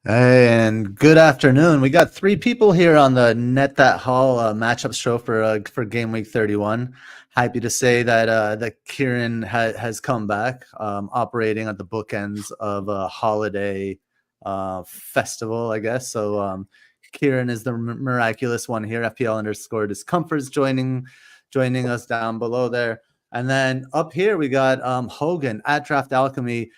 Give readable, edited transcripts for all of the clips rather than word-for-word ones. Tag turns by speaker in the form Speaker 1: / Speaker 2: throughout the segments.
Speaker 1: And good afternoon. We got three people here on the Net That Haul matchup show for Game Week 31. Happy to say that Kieran has come back, operating at the bookends of a holiday festival, I guess. So Kieran is the miraculous one here. FPL underscore Discomfort is joining us down below there. And then up here we got Hogan at Draft Alchemy,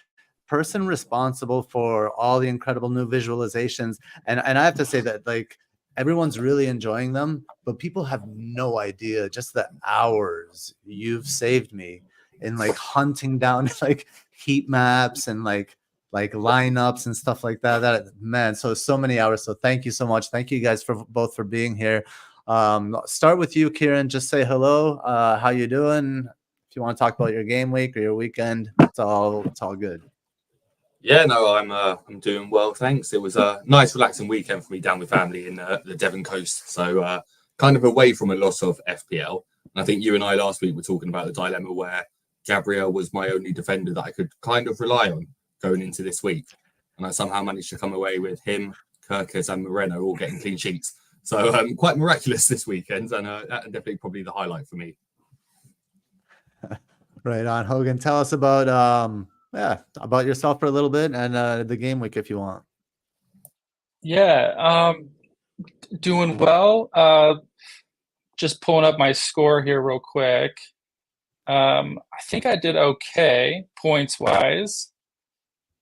Speaker 1: person responsible for all the incredible new visualizations. And I have to say that like everyone's really enjoying them, but people have no idea just the hours you've saved me in like hunting down like heat maps and like lineups and stuff like that. That man, so many hours. So thank you so much. Thank you guys for both for being here. Start with you, Kieran. Just say hello. How you doing? If you want to talk about your game week or your weekend, it's all good.
Speaker 2: Yeah, no, I'm doing well, thanks. It was a nice, relaxing weekend for me down with family in the Devon coast, so kind of away from a lot of FPL. And I think you and I last week were talking about the dilemma where Gabriel was my only defender that I could kind of rely on going into this week, and I somehow managed to come away with him, Kirkus, and Moreno all getting clean sheets. So quite miraculous this weekend, and that definitely probably the highlight for me.
Speaker 1: Right on, Hogan. Tell us about about yourself for a little bit and the game week if you want.
Speaker 3: Yeah, doing well. Just pulling up my score here real quick. I think I did okay points wise.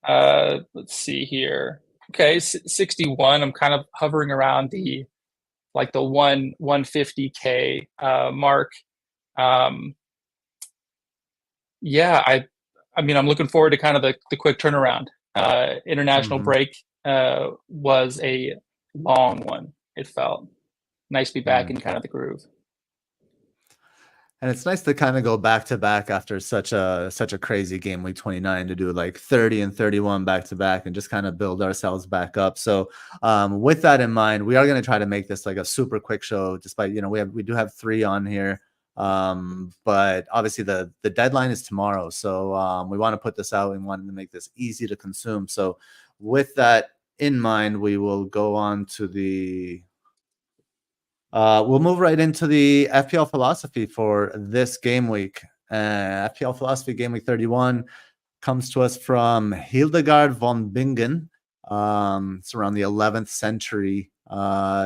Speaker 3: Let's see here. Okay, 61. I'm kind of hovering around the 150K mark. Yeah, I mean, I'm looking forward to kind of the quick turnaround. International break was a long one. It felt nice to be back in kind of the groove.
Speaker 1: And it's nice to kind of go back to back after such a crazy game week 29 to do like 30 and 31 back to back and just kind of build ourselves back up. So with that in mind, we are going to try to make this like a super quick show, despite, you know, we do have three on here. But obviously the deadline is tomorrow. So we want to put this out and wanted to make this easy to consume. So with that in mind, we will go on to the we'll move right into the FPL philosophy for this game week. FPL philosophy game week 31 comes to us from Hildegard von Bingen. It's around the 11th century.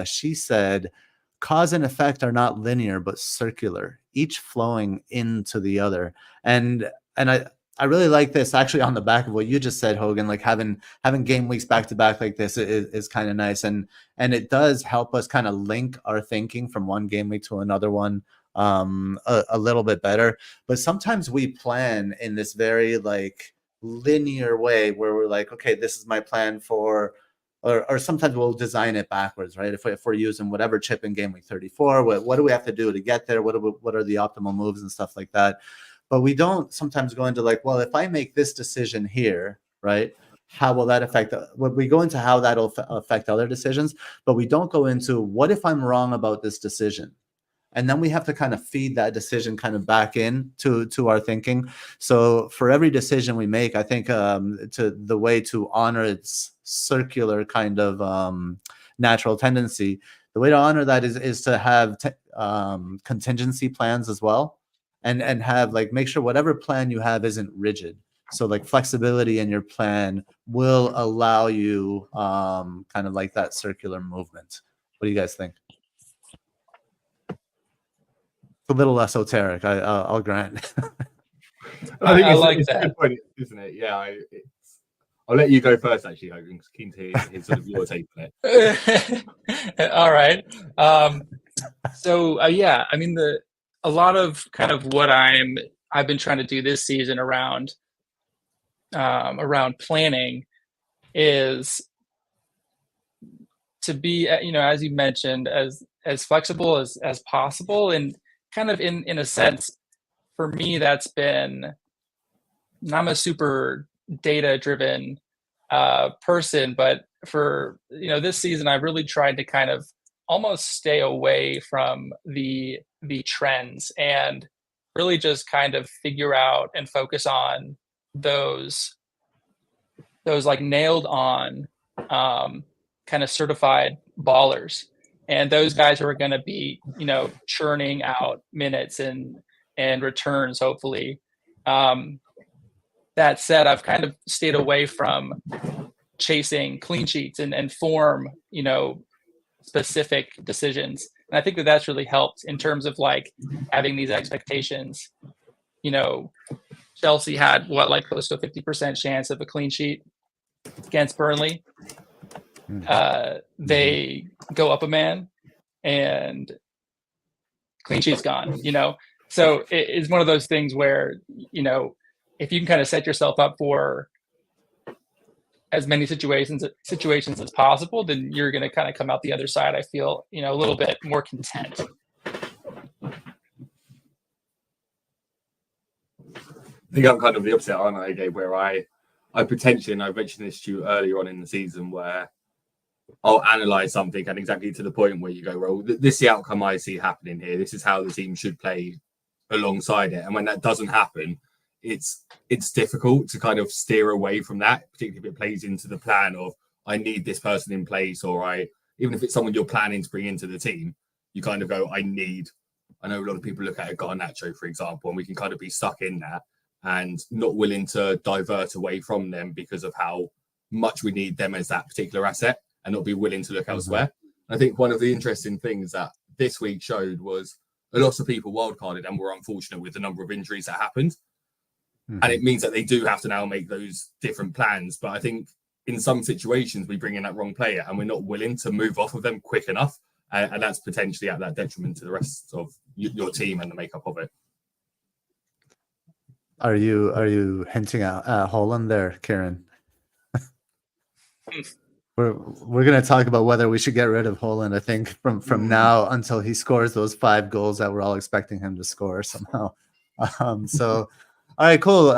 Speaker 1: She said, cause and effect are not linear but circular, each flowing into the other. And I really like this actually on the back of what you just said, Hogan, like having game weeks back to back like this is kind of nice. And it does help us kind of link our thinking from one game week to another one a little bit better. But sometimes we plan in this very like linear way where we're like, okay, this is my plan for, or sometimes we'll design it backwards, right? If we're using whatever chip in game week 34, what do we have to do to get there? What are the optimal moves and stuff like that? But we don't sometimes go into like, well, if I make this decision here, right, how will that affect? We go into how that'll affect other decisions, but we don't go into what if I'm wrong about this decision, and then we have to kind of feed that decision kind of back in to our thinking. So for every decision we make, I think to the way to honor its circular kind of natural tendency, the way to honor that is to have contingency plans as well. And have like make sure whatever plan you have isn't rigid. So like flexibility in your plan will allow you kind of like that circular movement. What do you guys think? It's a little esoteric, I'll grant.
Speaker 2: I think
Speaker 3: I like
Speaker 2: it's
Speaker 3: that.
Speaker 2: a good point, isn't it? Yeah, I'll let you go first. Actually, Hogan, keen to hear sort of your take on
Speaker 3: it. All right. So yeah, I mean a lot of kind of what I've been trying to do this season around planning is to be, you know, as you mentioned, as flexible as possible, and kind of in a sense, for me, that's been. I'm a super data driven person, but for this season, I've really tried to kind of almost stay away from the trends and really just kind of figure out and focus on those like nailed on kind of certified ballers, and those guys who are going to be, churning out minutes and returns, hopefully. That said, I've kind of stayed away from chasing clean sheets and form, specific decisions. And I think that that's really helped in terms of like having these expectations. Chelsea had close to a 50% chance of a clean sheet against Burnley. They go up a man and clean sheet's gone, So it's one of those things where, if you can kind of set yourself up for as many situations as possible, then you're going to kind of come out the other side, I feel, a little bit more content.
Speaker 2: I think I'm kind of the opposite, aren't I, Gabe, where I potentially, and I mentioned this to you earlier on in the season, where I'll analyze something and exactly to the point where you go, well, this is the outcome I see happening here. This is how the team should play alongside it. And when that doesn't happen, it's difficult to kind of steer away from that, particularly if it plays into the plan of, I need this person in place, or even if it's someone you're planning to bring into the team, you kind of go, I know a lot of people look at a Garnacho, for example, and we can kind of be stuck in that and not willing to divert away from them because of how much we need them as that particular asset, and not be willing to look elsewhere. I think one of the interesting things that this week showed was a lot of people wildcarded and were unfortunate with the number of injuries that happened. And it means that they do have to now make those different plans. But I think in some situations, we bring in that wrong player and we're not willing to move off of them quick enough. And that's potentially at that detriment to the rest of your team and the makeup of it.
Speaker 1: Are you hinting at Holland there, Kieran? We're going to talk about whether we should get rid of Holland, I think, from now until he scores those 5 goals that we're all expecting him to score somehow. All right, cool.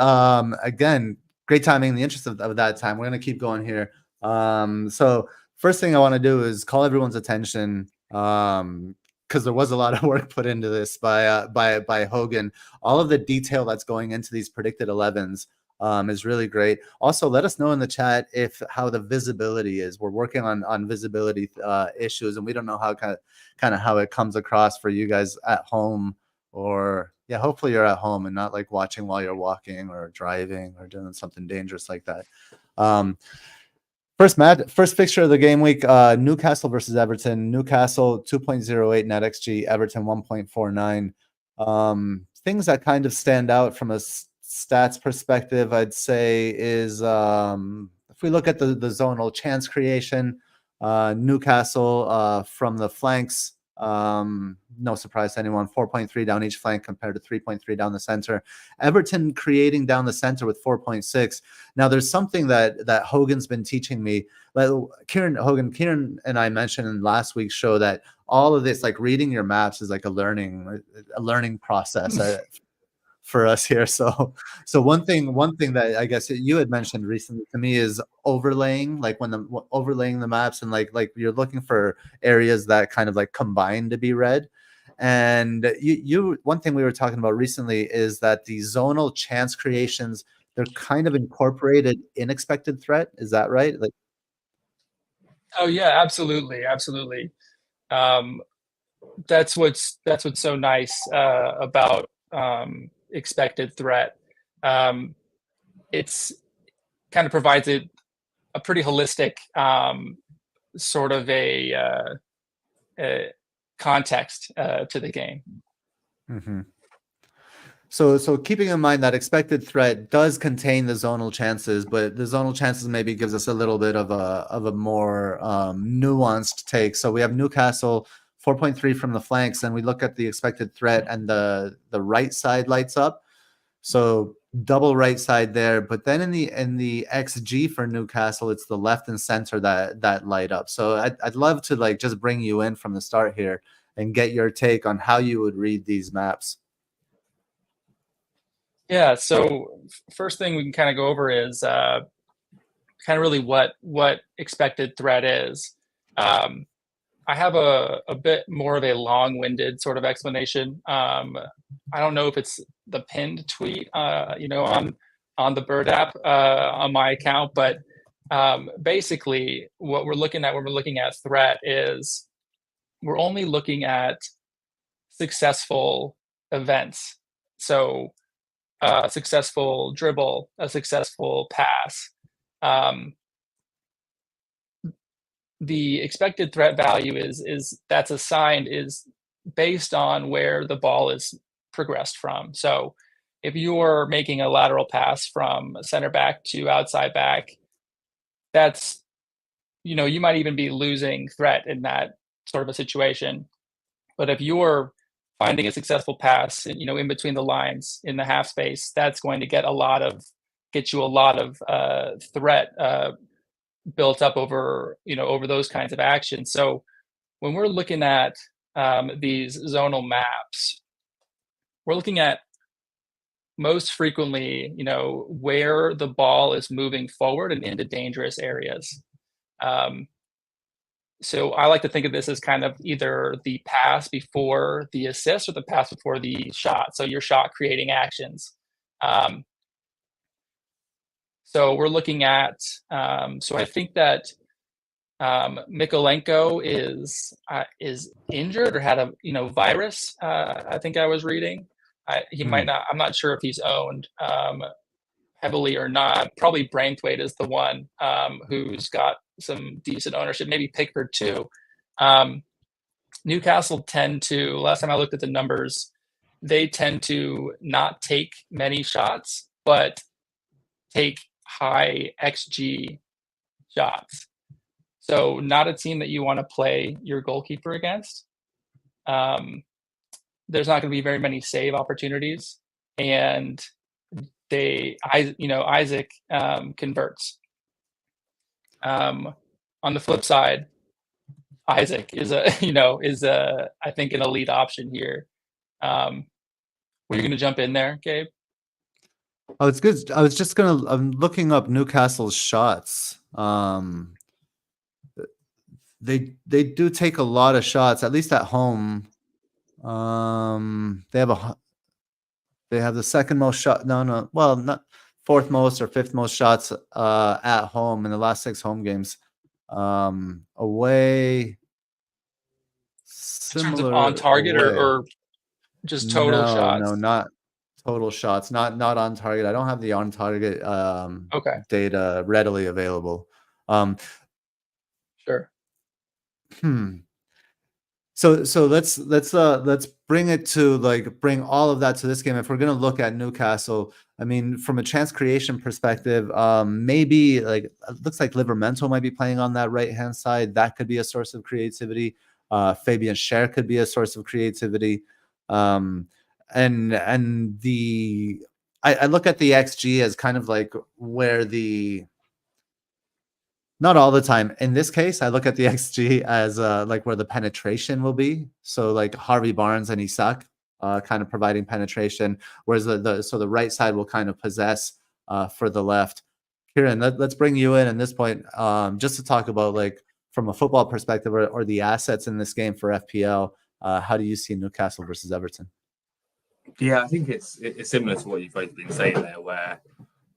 Speaker 1: Again, great timing. In the interest of that time, we're going to keep going here. So first thing I want to do is call everyone's attention, because there was a lot of work put into this by Hogan. All of the detail that's going into these predicted 11s is really great. Also, let us know in the chat how the visibility is. We're working on visibility issues, and we don't know how kind of how it comes across for you guys at home, or hopefully you're at home and not like watching while you're walking or driving or doing something dangerous like that. First fixture of the game week, Newcastle versus Everton. Newcastle 2.08 NetxG, Everton 1.49. Things that kind of stand out from a stats perspective, I'd say, is if we look at the zonal chance creation, Newcastle from the flanks, no surprise to anyone, 4.3 down each flank compared to 3.3 down the center. Everton creating down the center with 4.6. Now there's something that Hogan's been teaching me. Kieran and I mentioned in last week's show that all of this, like reading your maps, is like a learning process for us here. So one thing that I guess you had mentioned recently to me is overlaying, like overlaying the maps, and like you're looking for areas that kind of like combine to be read. And you one thing we were talking about recently is that the zonal chance creations, they're kind of incorporated in expected threat. Is that right? Like,
Speaker 3: oh yeah, absolutely. That's what's so nice about expected threat. It's kind of provides a pretty holistic sort of a context to the game.
Speaker 1: So keeping in mind that expected threat does contain the zonal chances, but the zonal chances maybe gives us a little bit of a more nuanced take. So we have Newcastle 4.3 from the flanks, and we look at the expected threat, and the right side lights up. So double right side there, but then in the XG for Newcastle, it's the left and center that light up. So I'd love to like just bring you in from the start here and get your take on how you would read these maps.
Speaker 3: Yeah, so first thing we can kind of go over is kind of really what expected threat is. I have a bit more of a long-winded sort of explanation. I don't know if it's the pinned tweet, on the Bird app on my account, but basically what we're looking at when we're looking at threat is we're only looking at successful events. So a successful dribble, a successful pass. The expected threat value is that's assigned is based on where the ball is progressed from. So if you're making a lateral pass from center back to outside back, that's, you might even be losing threat in that sort of a situation. But if you're finding a successful pass, in between the lines in the half space, that's going to get you a lot of threat built up over those kinds of actions. So when we're looking at these zonal maps, we're looking at most frequently, where the ball is moving forward and into dangerous areas. So I like to think of this as kind of either the pass before the assist or the pass before the shot. So your shot creating actions. So we're looking at, so I think that Mikolenko is injured or had a virus. I think I was reading. He might not. I'm not sure if he's owned heavily or not. Probably Braithwaite is the one who's got some decent ownership. Maybe Pickford too. Newcastle tend to. Last time I looked at the numbers, they tend to not take many shots, but take high XG shots. So not a team that you want to play your goalkeeper against. There's not going to be very many save opportunities, and Isaac converts. On the flip side, Isaac is I think an elite option here. Were you going to jump in there, Gabe?
Speaker 1: Oh, it's good. I'm looking up Newcastle's shots. They do take a lot of shots, at least at home. They have the second most shot. No, well, not fourth most or fifth most shots at home in the last 6 home games. Away,
Speaker 3: In terms of on target or just total shots?
Speaker 1: No, not total shots. Not on target. I don't have the on target data readily available.
Speaker 3: Sure.
Speaker 1: So let's bring it to bring all of that to this game. If we're gonna look at Newcastle, I mean, from a chance creation perspective, maybe it looks like Livramento might be playing on that right hand side. That could be a source of creativity. Fabian Schär could be a source of creativity. And I look at the XG as kind of like where not all the time. In this case, I look at the XG as where the penetration will be. So Harvey Barnes and Isak kind of providing penetration, whereas the right side will kind of possess for the left. Kieran, let's bring you in at this point just to talk about from a football perspective or the assets in this game for FPL. How do you see Newcastle versus Everton?
Speaker 2: Yeah, I think it's similar to what you've both been saying there, where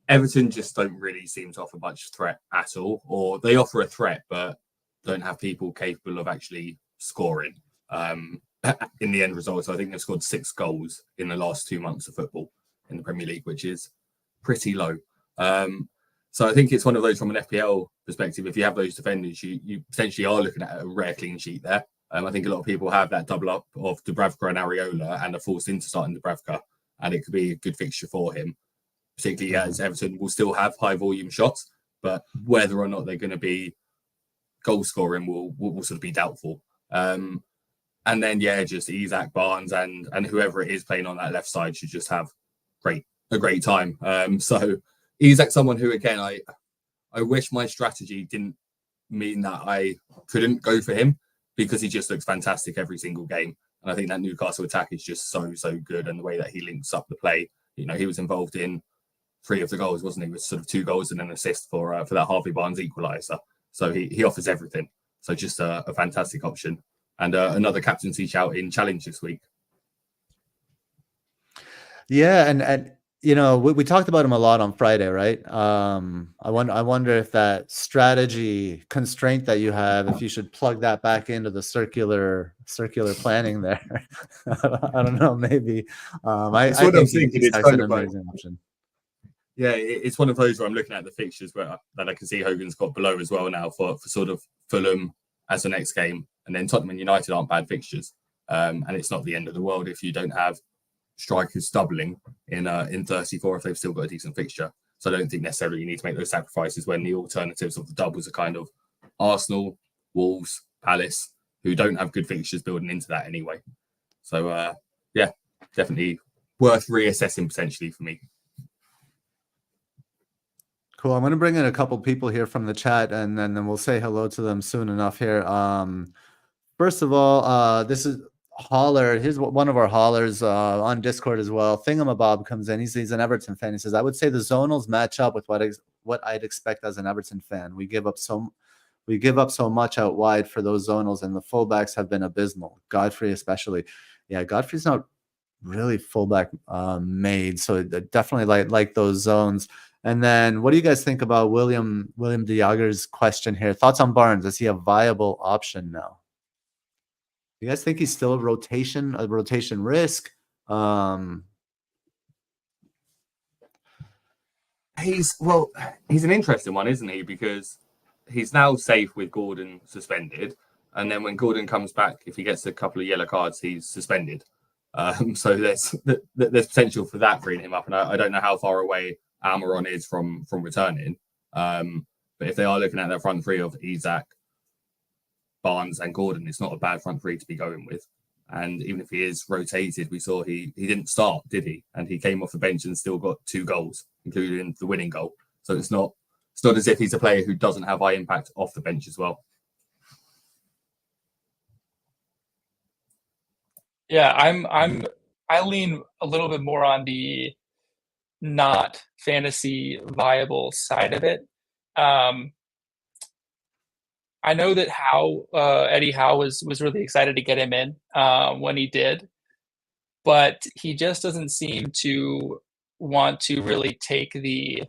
Speaker 2: Everton just don't really seem to offer much threat at all, or they offer a threat but don't have people capable of actually scoring. In the end result, so I think they've scored 6 goals in the last 2 months of football in the Premier League, which is pretty low. So I think it's one of those from an FPL perspective. If you have those defenders, you potentially are looking at a rare clean sheet there. I think a lot of people have that double up of Dubravka and Areola and are forced into starting Dubravka, and it could be a good fixture for him, particularly as Everton will still have high volume shots, but whether or not they're going to be goal scoring will sort of be doubtful. And then just Isak, Barnes and whoever it is playing on that left side should just have a great time. So Isak, someone who again I wish my strategy didn't mean that I couldn't go for him, because he just looks fantastic every single game. And I think that Newcastle attack is just so good, and the way that he links up the play. He was involved in 3 of the goals, wasn't he? With sort of 2 goals and an assist for that Harvey Barnes equaliser. So he offers everything. So just a fantastic option, and another captaincy shout in challenge this week.
Speaker 1: Yeah, and you know, we talked about him a lot on Friday, right? I wonder if that strategy constraint that you have, if you should plug that back into the circular planning there. I don't know, maybe.
Speaker 2: That's
Speaker 1: I
Speaker 2: what I
Speaker 1: think
Speaker 2: was thinking. It's
Speaker 1: Isaac's
Speaker 2: kind
Speaker 1: an
Speaker 2: of like,
Speaker 1: amazing option.
Speaker 2: yeah, it's one of those where I'm looking at the fixtures that I can see Hogan's got below as well now for sort of Fulham as the next game, and then Tottenham and United aren't bad fixtures, and it's not the end of the world if you don't have strikers doubling in 34 if they've still got a decent fixture. So I don't think necessarily you need to make those sacrifices when the alternatives of the doubles are kind of Arsenal, Wolves, Palace, who don't have good fixtures building into that anyway. So yeah, definitely worth reassessing potentially for me.
Speaker 1: Cool. I'm going to bring in a couple people here from the chat, and then we'll say hello to them soon enough here. First of all, this is Holler. Here's one of our Hollers on Discord as well. Thingamabob comes in. He's an Everton fan. He says, I would say the Zonals match up with what I'd expect as an Everton fan. We give up so much out wide for those Zonals, and the fullbacks have been abysmal. Godfrey especially. Yeah, Godfrey's not really fullback made, so definitely like those zones. And then what do you guys think about William DeJager's question here? Thoughts on Barnes? Is he a viable option now? You guys think he's still a rotation risk?
Speaker 2: He's an interesting one, isn't he? Because he's now safe with Gordon suspended, and then when Gordon comes back, if he gets a couple of yellow cards, he's suspended. So there's potential for that freeing him up, and I don't know how far away Almiron is from returning. But if they are looking at that front three of Isak, Barnes, and Gordon, it's not a bad front three to be going with. And even if he is rotated, we saw he didn't start, did he? And he came off the bench and still got 2 goals, including the winning goal. So it's not as if he's a player who doesn't have high impact off the bench as well.
Speaker 3: Yeah, I lean a little bit more on the not fantasy viable side of it. I know that Eddie Howe was really excited to get him in when he did, but he just doesn't seem to want to really take the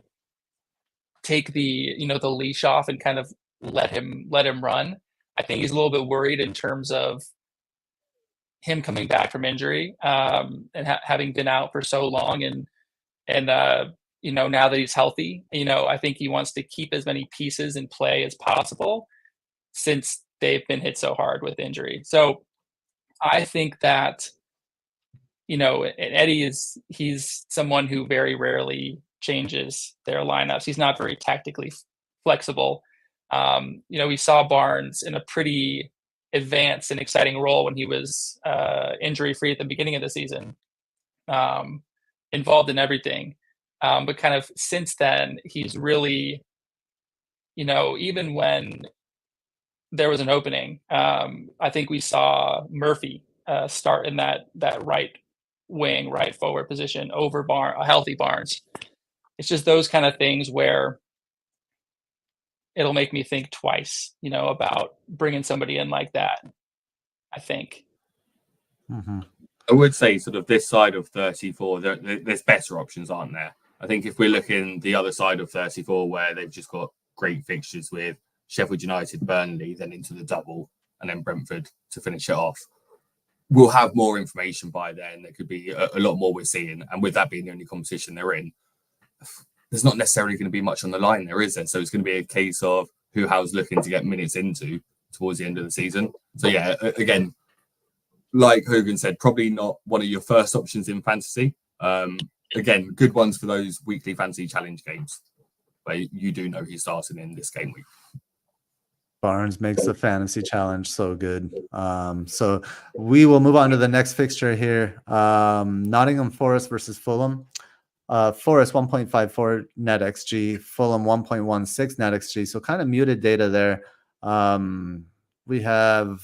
Speaker 3: the leash off and kind of let him run. I think he's a little bit worried in terms of him coming back from injury and having been out for so long, and now that he's healthy, I think he wants to keep as many pieces in play as possible, since they've been hit so hard with injury. So I think that, Eddie he's someone who very rarely changes their lineups. He's not very tactically flexible. We saw Barnes in a pretty advanced and exciting role when he was injury-free at the beginning of the season, involved in everything. But kind of since then, he's really, even when there was an opening, I think we saw Murphy start in that right wing, right forward position over a healthy Barnes. It's just those kind of things where it'll make me think twice, about bringing somebody in like that, I think.
Speaker 1: Mm-hmm.
Speaker 2: I would say sort of this side of 34, there's better options, aren't there? I think if we're looking the other side of 34, where they've just got great fixtures with Sheffield United, Burnley, then into the double, and then Brentford to finish it off, we'll have more information by then. There could be a lot more we're seeing. And with that being the only competition they're in, there's not necessarily going to be much on the line there, is there? So it's going to be a case of who Howe's looking to get minutes into towards the end of the season. So yeah, again, like Hogan said, probably not one of your first options in fantasy. Again, good ones for those weekly fantasy challenge games where you do know he's starting in this game week.
Speaker 1: Barnes makes the fantasy challenge so good. So we will move on to the next fixture here. Nottingham Forest versus Fulham. Forest 1.54 NetxG, Fulham 1.16 NetxG. So kind of muted data there. We have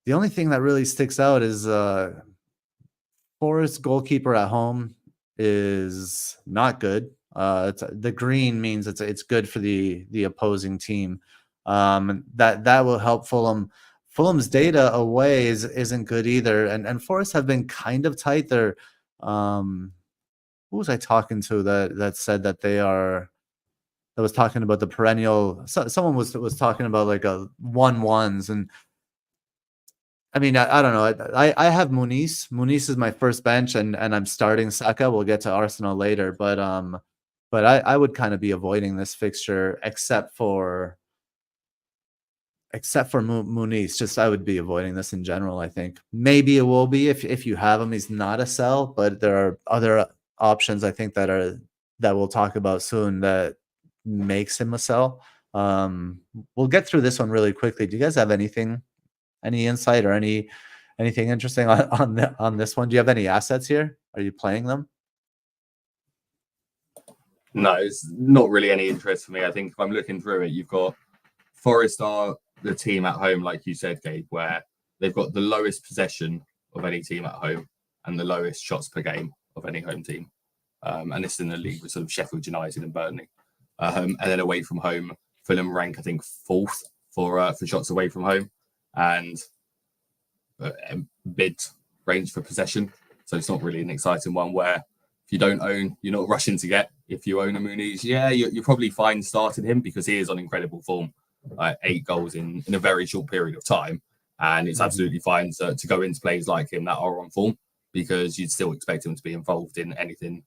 Speaker 1: the only thing that really sticks out is Forest goalkeeper at home is not good. The green means it's good for the opposing team. That will help Fulham. Fulham's data away isn't good either, and Forest have been kind of tight. They're who was I talking to that said that they are, that was talking about the perennial, someone was talking about like a 1-1s, and I mean, I don't know. I have Muniz. Muniz is my first bench, and I'm starting Saka. We'll get to Arsenal later, but I would kind of be avoiding this fixture except for Muniz. Just I would be avoiding this in general. I think maybe it will be if you have him. He's not a sell, but there are other options I think that we'll talk about soon that makes him a sell. We'll get through this one really quickly. Do you guys have any insight or anything interesting on this one? Do you have any assets here? Are you playing them?
Speaker 2: No, it's not really any interest for me. I think if I'm looking through it, you've got Forest are the team at home, like you said, Gabe, where they've got the lowest possession of any team at home and the lowest shots per game of any home team. And this is in the league with sort of Sheffield United and Burnley. And then away from home, Fulham rank, I think, 4th for shots away from home and mid range for possession. So it's not really an exciting one where if you don't own, you're not rushing to get. If you own a Muniz, yeah, you're probably fine starting him because he is on incredible form. 8 goals in a very short period of time. And it's absolutely fine to go into players like him that are on form because you'd still expect him to be involved in anything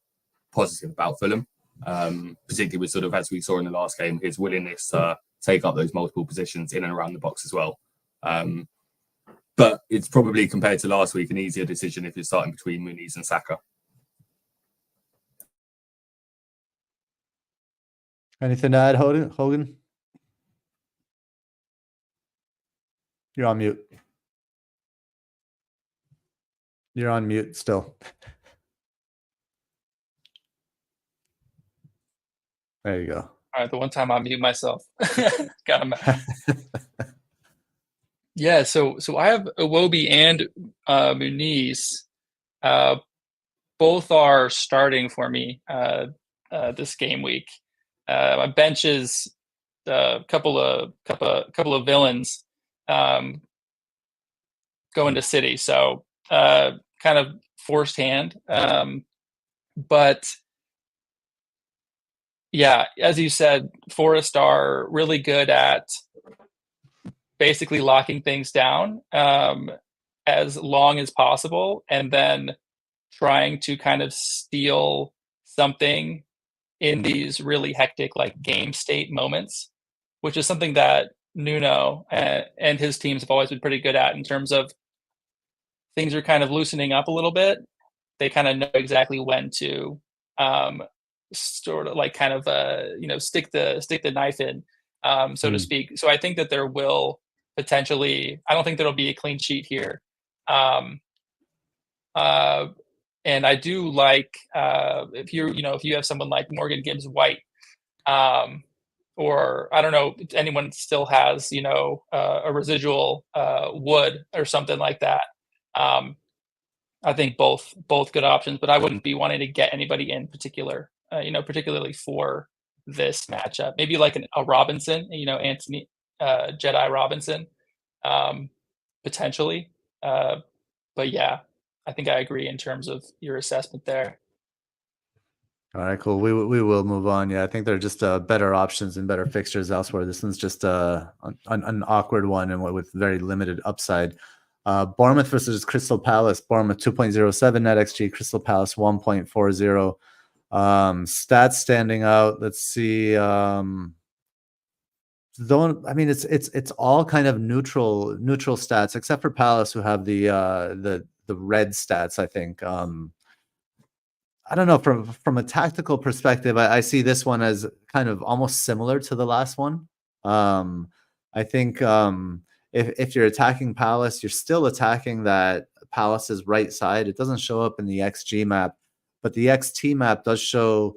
Speaker 2: positive about Fulham. Particularly with sort of, as we saw in the last game, his willingness to take up those multiple positions in and around the box as well. But it's probably, compared to last week, an easier decision if you're starting between Muniz and Saka.
Speaker 1: Anything to add, Hogan? You're on mute. You're on mute still. There you go.
Speaker 3: All right, the one time I mute myself. Got him. Yeah, so I have Iwobi and Muniz. Both are starting for me this game week. My bench is a couple of villains going to City, so kind of forced hand. But yeah, as you said, Forest are really good at basically locking things down as long as possible and then trying to kind of steal something in these really hectic like game state moments, which is something that Nuno and his teams have always been pretty good at in terms of things are kind of loosening up a little bit. They kind of know exactly when to sort of like kind of stick the knife in, so to speak. So I think that there will potentially, I don't think there'll be a clean sheet here. And I do like if you have someone like Morgan Gibbs White, or I don't know if anyone still has a residual Wood or something like that. I think both good options, but I wouldn't be wanting to get anybody in particular, particularly for this matchup. Maybe like a Robinson, Anthony Jedi Robinson, potentially. But yeah, I think I agree in terms of your assessment there.
Speaker 1: All right, cool. We will move on. Yeah, I think there are just better options and better fixtures elsewhere. This one's just an awkward one and with very limited upside. Bournemouth versus Crystal Palace. Bournemouth 2.07 NetxG, Crystal Palace 1.40. Stats standing out. Let's see. It's all kind of neutral stats except for Palace, who have the red stats, I think. I don't know, from a tactical perspective, I see this one as kind of almost similar to the last one. I think if you're attacking Palace, you're still attacking that Palace's right side. It doesn't show up in the XG map, but the XT map does show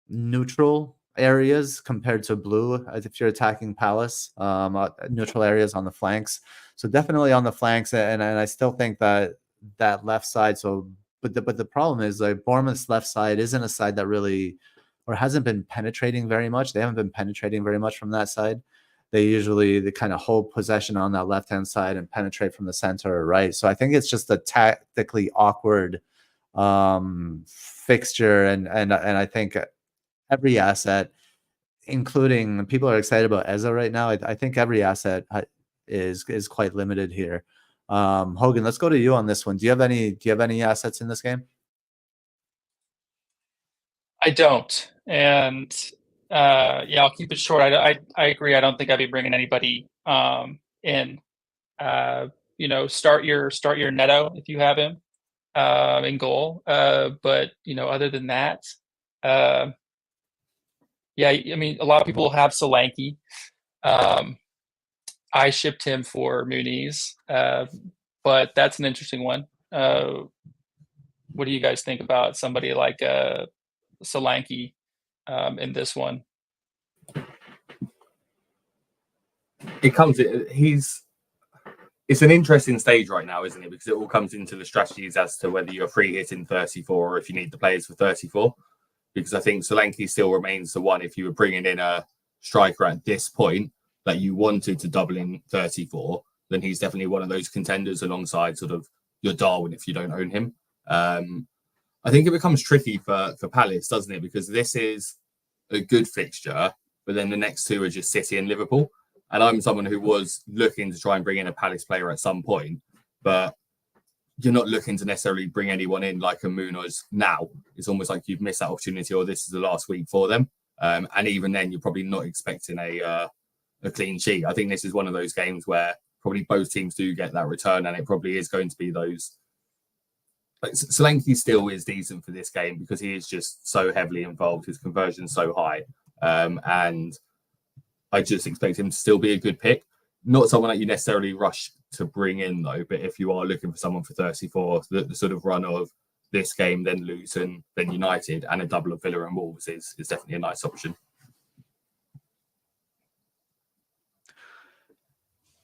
Speaker 1: neutral areas compared to blue as if you're attacking Palace, neutral areas on the flanks. So definitely on the flanks, and I still think that left side. So, but the problem is like Bournemouth's left side isn't a side that really, or hasn't been penetrating very much. They haven't been penetrating very much from that side. They kind of hold possession on that left hand side and penetrate from the center or right. So I think it's just a tactically awkward fixture, and I think every asset, including people are excited about Eza right now. I think every asset is quite limited here. Hogan, let's go to you on this one. Do you have any assets in this game?
Speaker 3: I don't, and yeah, I'll keep it short. I agree. I don't think I'd be bringing anybody in. You know, start your Neto if you have him in goal. But you know, other than that, yeah, I mean, a lot of people have Solanke. I shipped him for Muniz, but that's an interesting one. What do you guys think about somebody like Solanke in this one?
Speaker 2: It's an interesting stage right now, isn't it? Because it all comes into the strategies as to whether you're free hitting 34 or if you need the players for 34. Because I think Solanke still remains the one. If you were bringing in a striker at this point that you wanted to double in 34, then he's definitely one of those contenders alongside sort of your Darwin if you don't own him. I think it becomes tricky for Palace, doesn't it? Because this is a good fixture, but then the next two are just City and Liverpool. And I'm someone who was looking to try and bring in a Palace player at some point, but you're not looking to necessarily bring anyone in like a Munoz now. It's almost like you've missed that opportunity, or this is the last week for them. And even then, you're probably not expecting a clean sheet. I think this is one of those games where probably both teams do get that return, and it probably is going to be those. Like, Solanke still is decent for this game because he is just so heavily involved. His conversion's so high, and I just expect him to still be a good pick. Not someone that you necessarily rush to bring in, though, but if you are looking for someone for 34, the sort of run of this game, then Luton, then United, and a double of Villa and Wolves is definitely a nice option.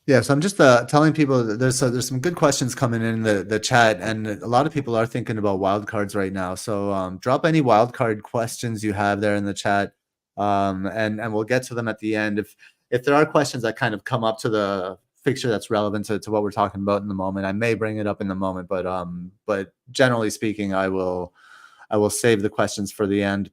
Speaker 1: Yeah, so I'm just telling people that there's some good questions coming in the chat, and a lot of people are thinking about wildcards right now. So drop any wildcard questions you have there in the chat, and we'll get to them at the end. If there are questions that kind of come up to the fixture that's relevant to what we're talking about in the moment, I may bring it up in the moment. But generally speaking, I will save the questions for the end.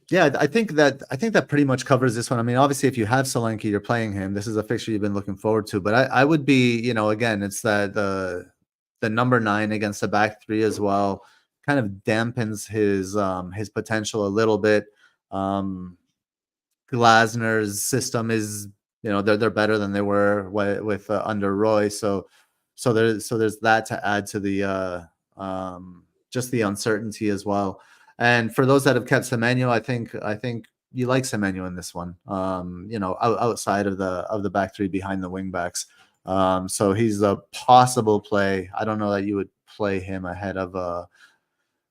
Speaker 1: Yeah, I think that pretty much covers this one. I mean, obviously, if you have Solanke, you're playing him. This is a fixture you've been looking forward to. But I would be, you know, again, it's that the number 9 against the back 3 as well kind of dampens his potential a little bit. Glasner's system is, you know, they're better than they were with under Roy. So there's that to add to the just the uncertainty as well. And for those that have kept Semenyo, I think you like Semenyo in this one. You know, outside of the back 3 behind the wing backs. So he's a possible play. I don't know that you would play him ahead of I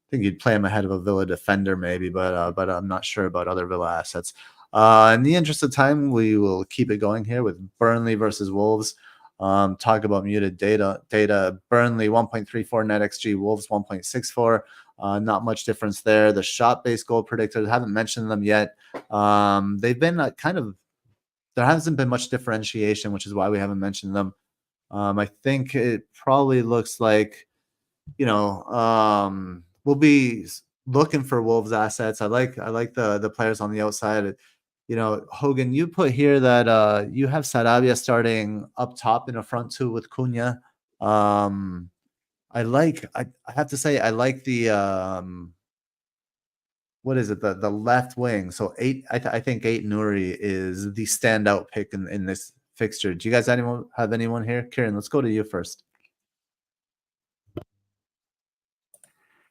Speaker 1: think you'd play him ahead of a Villa defender maybe, but I'm not sure about other Villa assets. In the interest of time, we will keep it going here with Burnley versus Wolves. Talk about muted data. Burnley 1.34 NetxG, Wolves 1.64. Not much difference there. The shot-based goal predictors, haven't mentioned them yet. They've been there hasn't been much differentiation, which is why we haven't mentioned them. I think it probably looks like, you know, we'll be looking for Wolves assets. I like the players on the outside. You know, Hogan, you put here that you have Sarabia starting up top in a front 2 with Cunha. I have to say I like the what is it, the left wing. So I think 8 Nuri is the standout pick in this fixture. Do you guys have anyone here? Kieran, let's go to you first.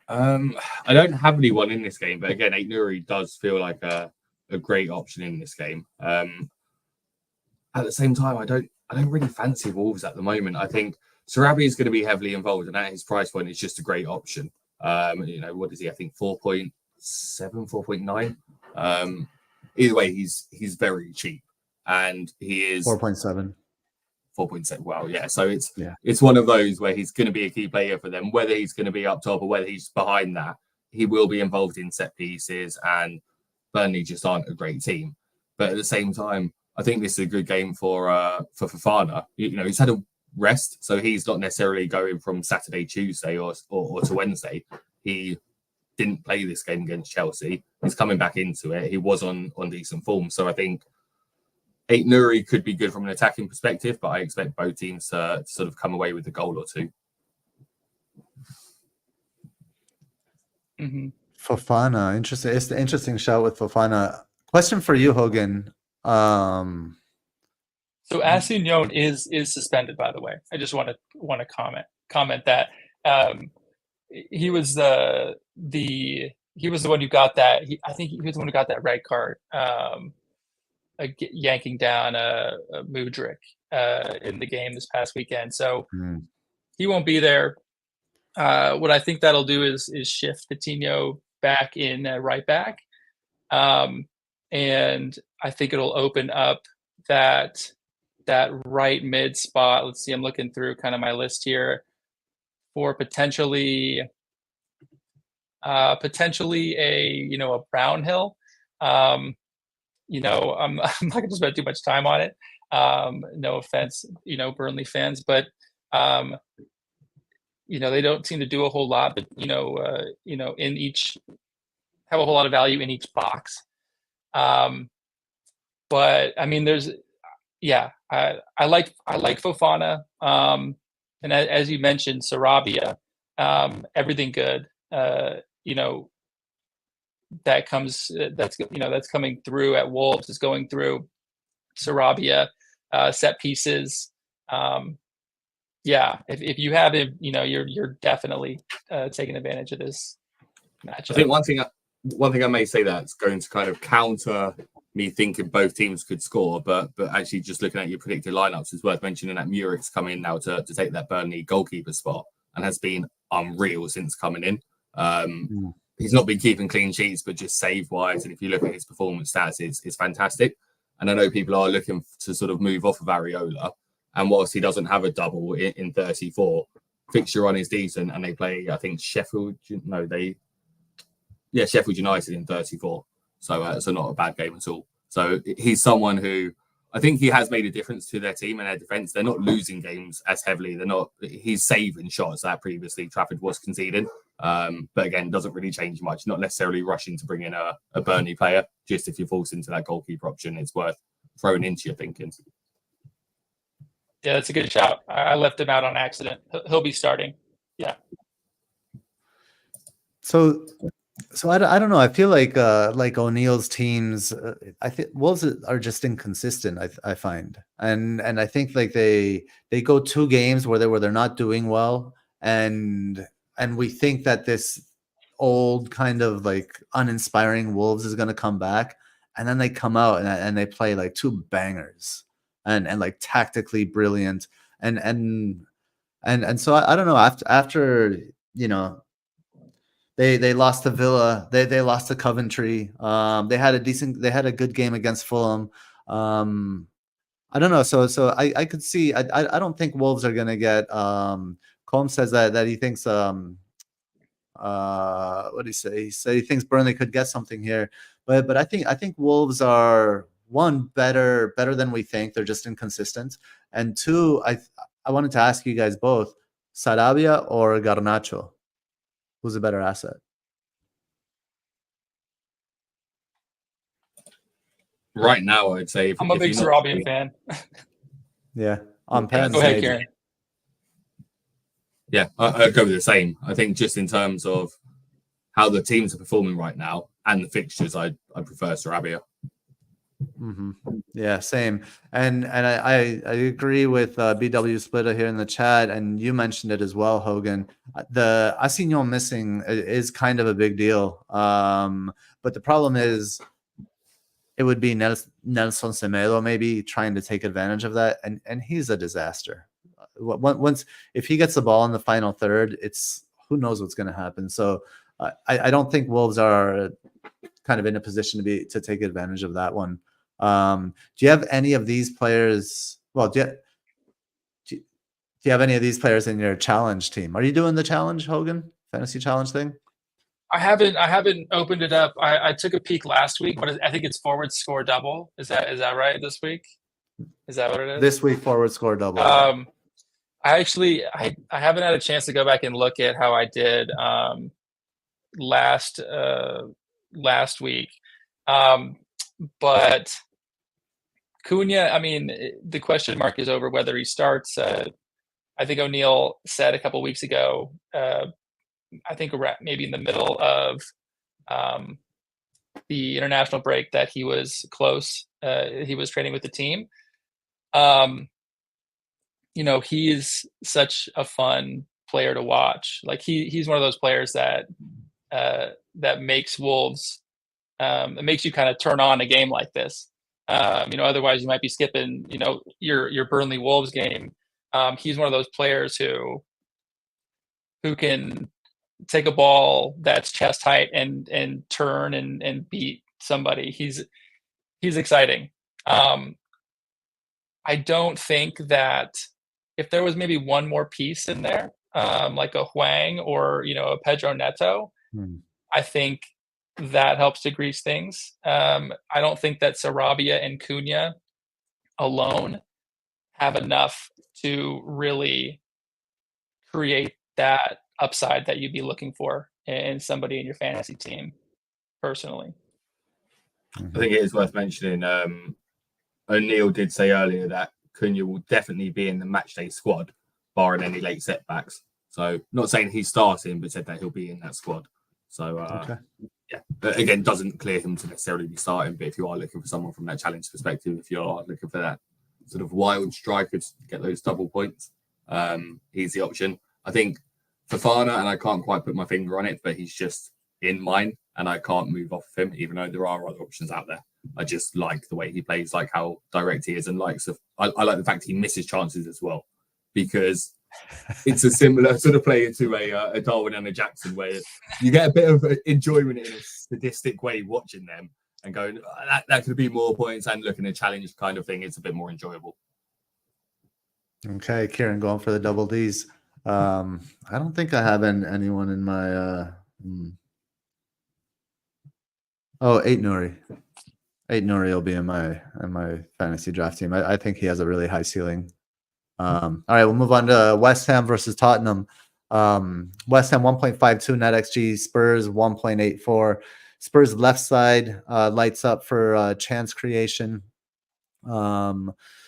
Speaker 2: I don't have anyone in this game, but again, 8 Nuri does feel like a great option in this game. At the same time, I don't really fancy Wolves at the moment. I think Sarabia is going to be heavily involved, and at his price point, it's just a great option. You know, what is he? I think 4.7, 4.9. Either way, he's very cheap, and he is
Speaker 1: 4.7.
Speaker 2: 4.7. Well, yeah. So it's one of those where he's going to be a key player for them. Whether he's going to be up top or whether he's behind that, he will be involved in set pieces, and Burnley just aren't a great team. But at the same time, I think this is a good game for Fofana. You know, he's had a rest. So he's not necessarily going from Saturday, Tuesday, or to Wednesday. He didn't play this game against Chelsea. He's coming back into it. He was on decent form. So I think Nuri could be good from an attacking perspective, but I expect both teams to sort of come away with a goal or two.
Speaker 3: Mm-hmm.
Speaker 1: Fofana, interesting. It's the interesting shout with Fofana. Question for you, Hogan.
Speaker 3: So Assignon is suspended, by the way. I just want to comment that he was the one who got that. I think he was the one who got that red card, yanking down a Mudryk in the game this past weekend. So he won't be there. What I think that'll do is shift Coutinho back in right back, and I think it'll open up that right mid spot. Let's see, I'm looking through kind of my list here for potentially a Brownhill. I'm not going to spend too much time on it. No offense, Burnley fans, but they don't seem to do a whole lot, but in each have a whole lot of value in each box. But I mean, I like Fofana, and as you mentioned, Sarabia, everything good. That's coming through at Wolves is going through Sarabia, set pieces. If you have him, you're definitely taking advantage of this matchup.
Speaker 2: I think one thing I may say that's going to kind of counter me thinking both teams could score, but actually just looking at your predicted lineups, it's worth mentioning that Muric's come in now to take that Burnley goalkeeper spot and has been unreal since coming in. He's not been keeping clean sheets, but just save wise, and if you look at his performance stats, it's fantastic. And I know people are looking to sort of move off of Areola, and whilst he doesn't have a double in 34, fixture run is decent, and they play, I think, Sheffield United in 34. So not a bad game at all. So he's someone who I think he has made a difference to their team and their defence. They're not losing games as heavily. He's saving shots that previously Trafford was conceding. But again, doesn't really change much. Not necessarily rushing to bring in a Burnley player. Just if you're forced into that goalkeeper option, it's worth throwing into your thinking.
Speaker 3: Yeah, that's a good shout. I left him out on accident. He'll be starting. Yeah.
Speaker 1: So I don't know. I feel like O'Neill's teams. I think Wolves are just inconsistent. I find, and I think like they go 2 games where they're not doing well, and we think that this old kind of like uninspiring Wolves is going to come back, and then they come out and they play like 2 bangers and like tactically brilliant and so I don't know after They lost to Villa. They lost to Coventry. They had a good game against Fulham. I don't know. So I could see. I don't think Wolves are gonna get. Combs says that he thinks. What did he say? He said he thinks Burnley could get something here. But I think Wolves are, one, better than we think. They're just inconsistent. And 2, I wanted to ask you guys both: Sarabia or Garnacho? Who's a better asset?
Speaker 2: Right now, I'd say
Speaker 3: I'm a big Sarabia fan.
Speaker 1: Yeah, on pens.
Speaker 3: Go ahead, Kieran.
Speaker 2: Yeah, I'd go with the same. I think just in terms of how the teams are performing right now and the fixtures, I prefer Sarabia.
Speaker 1: Mm-hmm. Yeah, same. And I agree with BW Splitter here in the chat, and you mentioned it as well, Hogan. The Assignon missing is kind of a big deal. But the problem is it would be Nelson Semedo maybe trying to take advantage of that, and he's a disaster. If he gets the ball in the final third, it's who knows what's going to happen. So I don't think Wolves are kind of in a position to take advantage of that one. Do you have any of these players? Well, do you have any of these players in your challenge team? Are you doing the challenge, Hogan? Fantasy challenge thing?
Speaker 3: I haven't opened it up. I took a peek last week, but I think it's forward score double. Is that right this week? Is that what it is?
Speaker 1: This week forward score double.
Speaker 3: I haven't had a chance to go back and look at how I did last week, but Cunha, I mean, the question mark is over whether he starts. I think O'Neill said a couple weeks ago, I think maybe in the middle of the international break, that he was close. He was training with the team. He's such a fun player to watch. Like he's one of those players that makes Wolves. It makes you kind of turn on a game like this. Otherwise you might be skipping, your Burnley Wolves game. He's one of those players who can take a ball that's chest height and turn and beat somebody. He's exciting. I don't think that if there was maybe one more piece in there, like a Huang or a Pedro Neto, I think that helps to grease things. I don't think that Sarabia and Cunha alone have enough to really create that upside that you'd be looking for in somebody in your fantasy team, personally.
Speaker 2: I think it is worth mentioning, O'Neill did say earlier that Cunha will definitely be in the matchday squad, barring any late setbacks. So not saying he's starting, but said that he'll be in that squad. So yeah, but again, doesn't clear him to necessarily be starting. But if you are looking for someone from that challenge perspective, if you are looking for that sort of wild striker to get those double points, he's the option. I think Fofana, and I can't quite put my finger on it, but he's just in mine, and I can't move off of him, even though there are other options out there. I just like the way he plays, like how direct he is, and I like the fact he misses chances as well, because it's a similar sort of player to a Darwin and a Jackson, where you get a bit of enjoyment in a sadistic way watching them and going, that could be more points, and looking at challenge kind of thing. It's a bit more enjoyable.
Speaker 1: Okay, Kieran going for the double Ds. I don't think I have anyone in my 8 Nuri. 8 Nuri will be in my fantasy draft team. I think he has a really high ceiling. All right, we'll move on to West Ham versus Tottenham. West Ham 1.52 NetxG, Spurs 1.84. Spurs left side lights up for chance creation.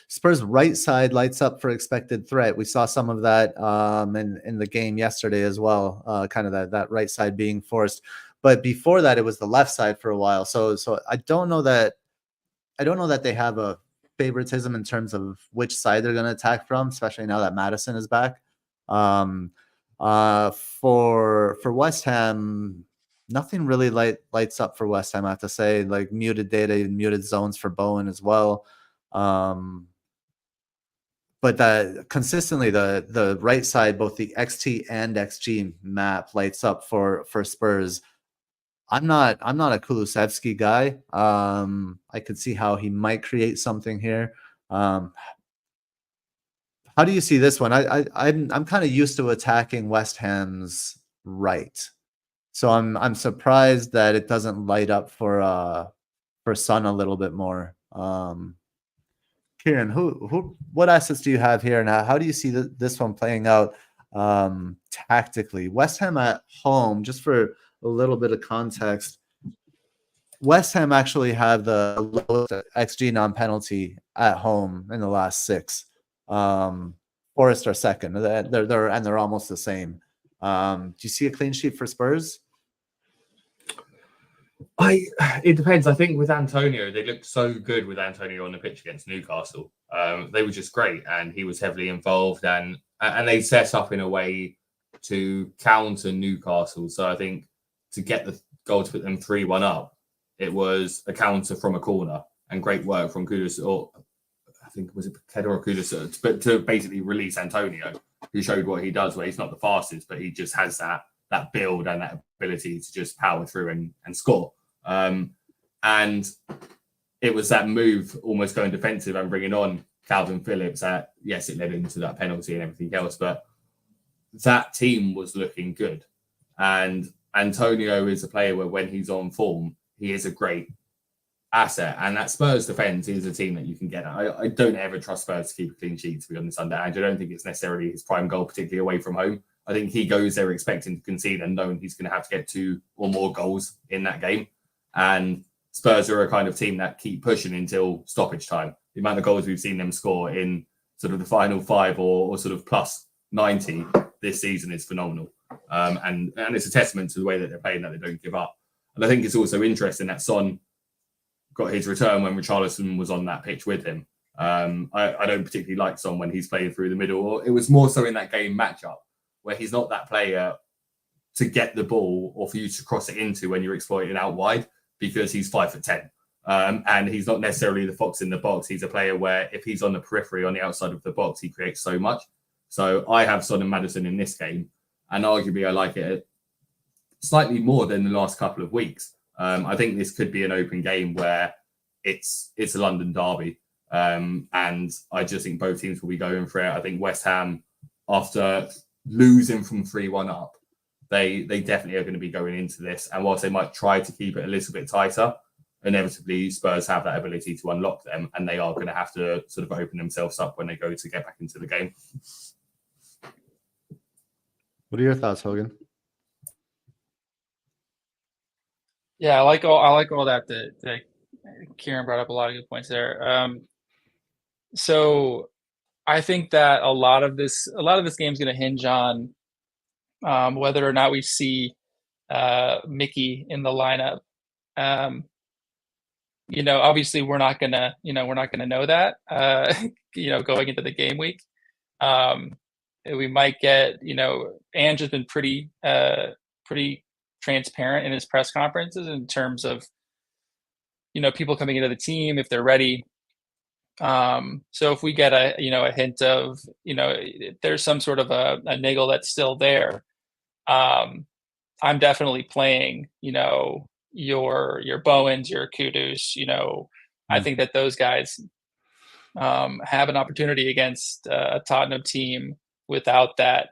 Speaker 1: Spurs right side lights up for expected threat. We saw some of that in the game yesterday as well, kind of that right side being forced. But before that, it was the left side for a while. So I don't know that they have a favoritism in terms of which side they're going to attack from, especially now that Madison is back. For West Ham, nothing really lights up for West Ham, I have to say. Like muted data, muted zones for Bowen as well. But that consistently the right side, both the XT and XG map lights up for Spurs. I'm not a Kulusevski guy. I could see how he might create something here. How do you see this one? I'm kind of used to attacking West Ham's right, so I'm surprised that it doesn't light up for Son a little bit more. Kieran, what assets do you have here, and how do you see this one playing out tactically? West Ham at home, just for a little bit of context, West Ham actually have the lowest XG non-penalty at home in the last 6. Forest are second. They're almost the same. Do you see a clean sheet for Spurs?
Speaker 2: It depends. I think with Antonio, they looked so good with Antonio on the pitch against Newcastle. They were just great, and he was heavily involved, and they set up in a way to counter Newcastle. So I think to get the goal to put them 3-1 up, it was a counter from a corner, and great work from Kudus, or I think was it Paqueta or Kudus, but to basically release Antonio, who showed what he does, where he's not the fastest, but he just has that build and that ability to just power through and score. And it was that move, almost going defensive and bringing on Calvin Phillips. Yes, it led into that penalty and everything else, but that team was looking good. And Antonio is a player where when he's on form, he is a great asset, and that Spurs defense is a team that you can get at. I don't ever trust Spurs to keep a clean sheet, to be honest, under Ange. I don't think it's necessarily his prime goal, particularly away from home. I think he goes there expecting to concede and knowing he's going to have to get 2 or more goals in that game. And Spurs are a kind of team that keep pushing until stoppage time. The amount of goals we've seen them score in sort of the final 5 or sort of plus 90 this season is phenomenal. And it's a testament to the way that they're playing, that they don't give up. And I think it's also interesting that Son got his return when Richarlison was on that pitch with him. I don't particularly like Son when he's playing through the middle. It was more so in that game matchup where he's not that player to get the ball or for you to cross it into when you're exploiting out wide, because he's 5'10". And he's not necessarily the fox in the box. He's a player where if he's on the periphery on the outside of the box, he creates so much. So I have Son and Maddison in this game, and arguably I like it slightly more than the last couple of weeks. I think this could be an open game where it's a London derby. And I just think both teams will be going for it. I think West Ham, after losing from 3-1 up, they definitely are going to be going into this. And whilst they might try to keep it a little bit tighter, inevitably Spurs have that ability to unlock them, and they are going to have to sort of open themselves up when they go to get back into the game.
Speaker 1: What are your thoughts, Hogan?
Speaker 3: Yeah, I like all that. That Kieran brought up a lot of good points there. So I think that a lot of this game is going to hinge on whether or not we see Mickey in the lineup. Obviously we're not gonna know that going into the game week. We might get, Ange has been pretty transparent in his press conferences in terms of, people coming into the team if they're ready. So if we get a hint of, if there's some sort of a niggle that's still there, I'm definitely playing, your Bowens, your Kudus, I think that those guys have an opportunity against a Tottenham team without that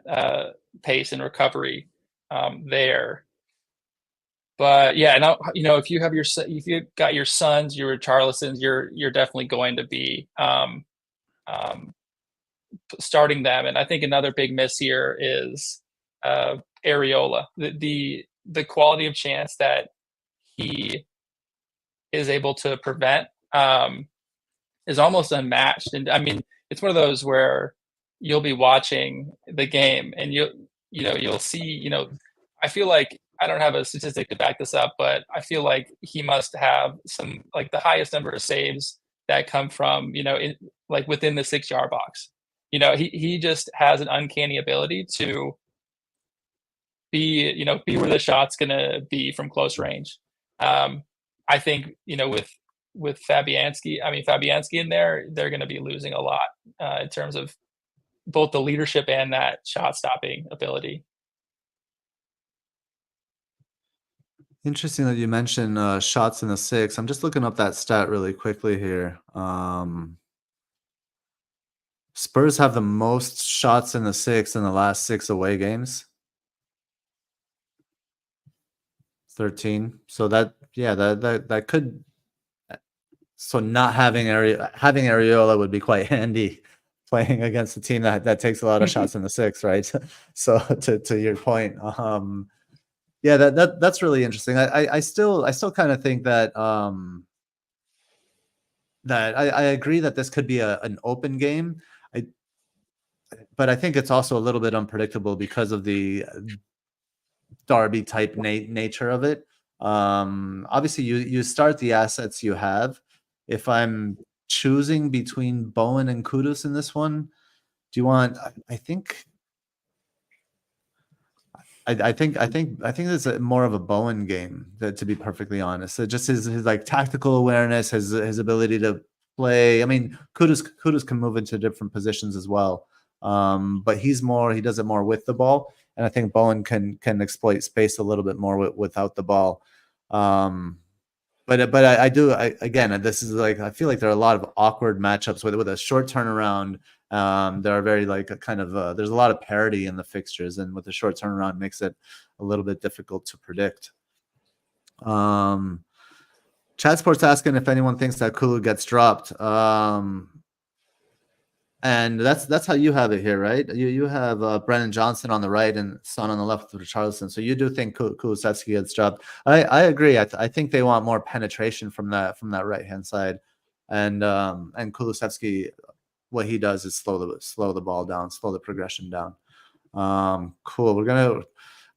Speaker 3: pace and recovery there. But yeah, now if you've got your Sons, your Richarlisons, you're definitely going to be starting them. And I think another big miss here is Areola. The quality of chance that he is able to prevent is almost unmatched. And I mean, it's one of those where you'll be watching the game and you'll see, I feel like, I don't have a statistic to back this up, but I feel like he must have some, like, the highest number of saves that come from, within the 6-yard box. He just has an uncanny ability to be where the shot's going to be from close range. I think, with Fabianski in there, they're going to be losing a lot in terms of both the leadership and that shot stopping ability.
Speaker 1: Interesting that you mentioned shots in the 6. I'm just looking up that stat really quickly here. Spurs have the most shots in the 6 in the last 6 away games. 13. So that could. So not having Areola would be quite handy playing against a team that takes a lot of shots in the 6, right? So to your point, yeah, that's really interesting. I still kind of think that that I agree that this could be an open game. But I think it's also a little bit unpredictable because of the derby type nature of it. Obviously, you start the assets you have. If I'm choosing between Bowen and Kudus in this one, do you want? I think it's more of a Bowen game, to be perfectly honest. So just his like tactical awareness, his ability to play. I mean, Kudus can move into different positions as well, but he does it more with the ball, and I think Bowen can exploit space a little bit more without the ball. But again, this is like, I feel like there are a lot of awkward matchups with a short turnaround. There are very there's a lot of parity in the fixtures, and with the short turnaround makes it a little bit difficult to predict. Chat Sports asking if anyone thinks that Kulu gets dropped. And that's how you have it here, right? You have Brennan Johnson on the right and Son on the left with Richarlison. So you do think Kulusevski gets dropped. I agree. I think they want more penetration from that right hand side, and Kulusevski, what he does is slow the ball down, slow the progression down. Cool. We're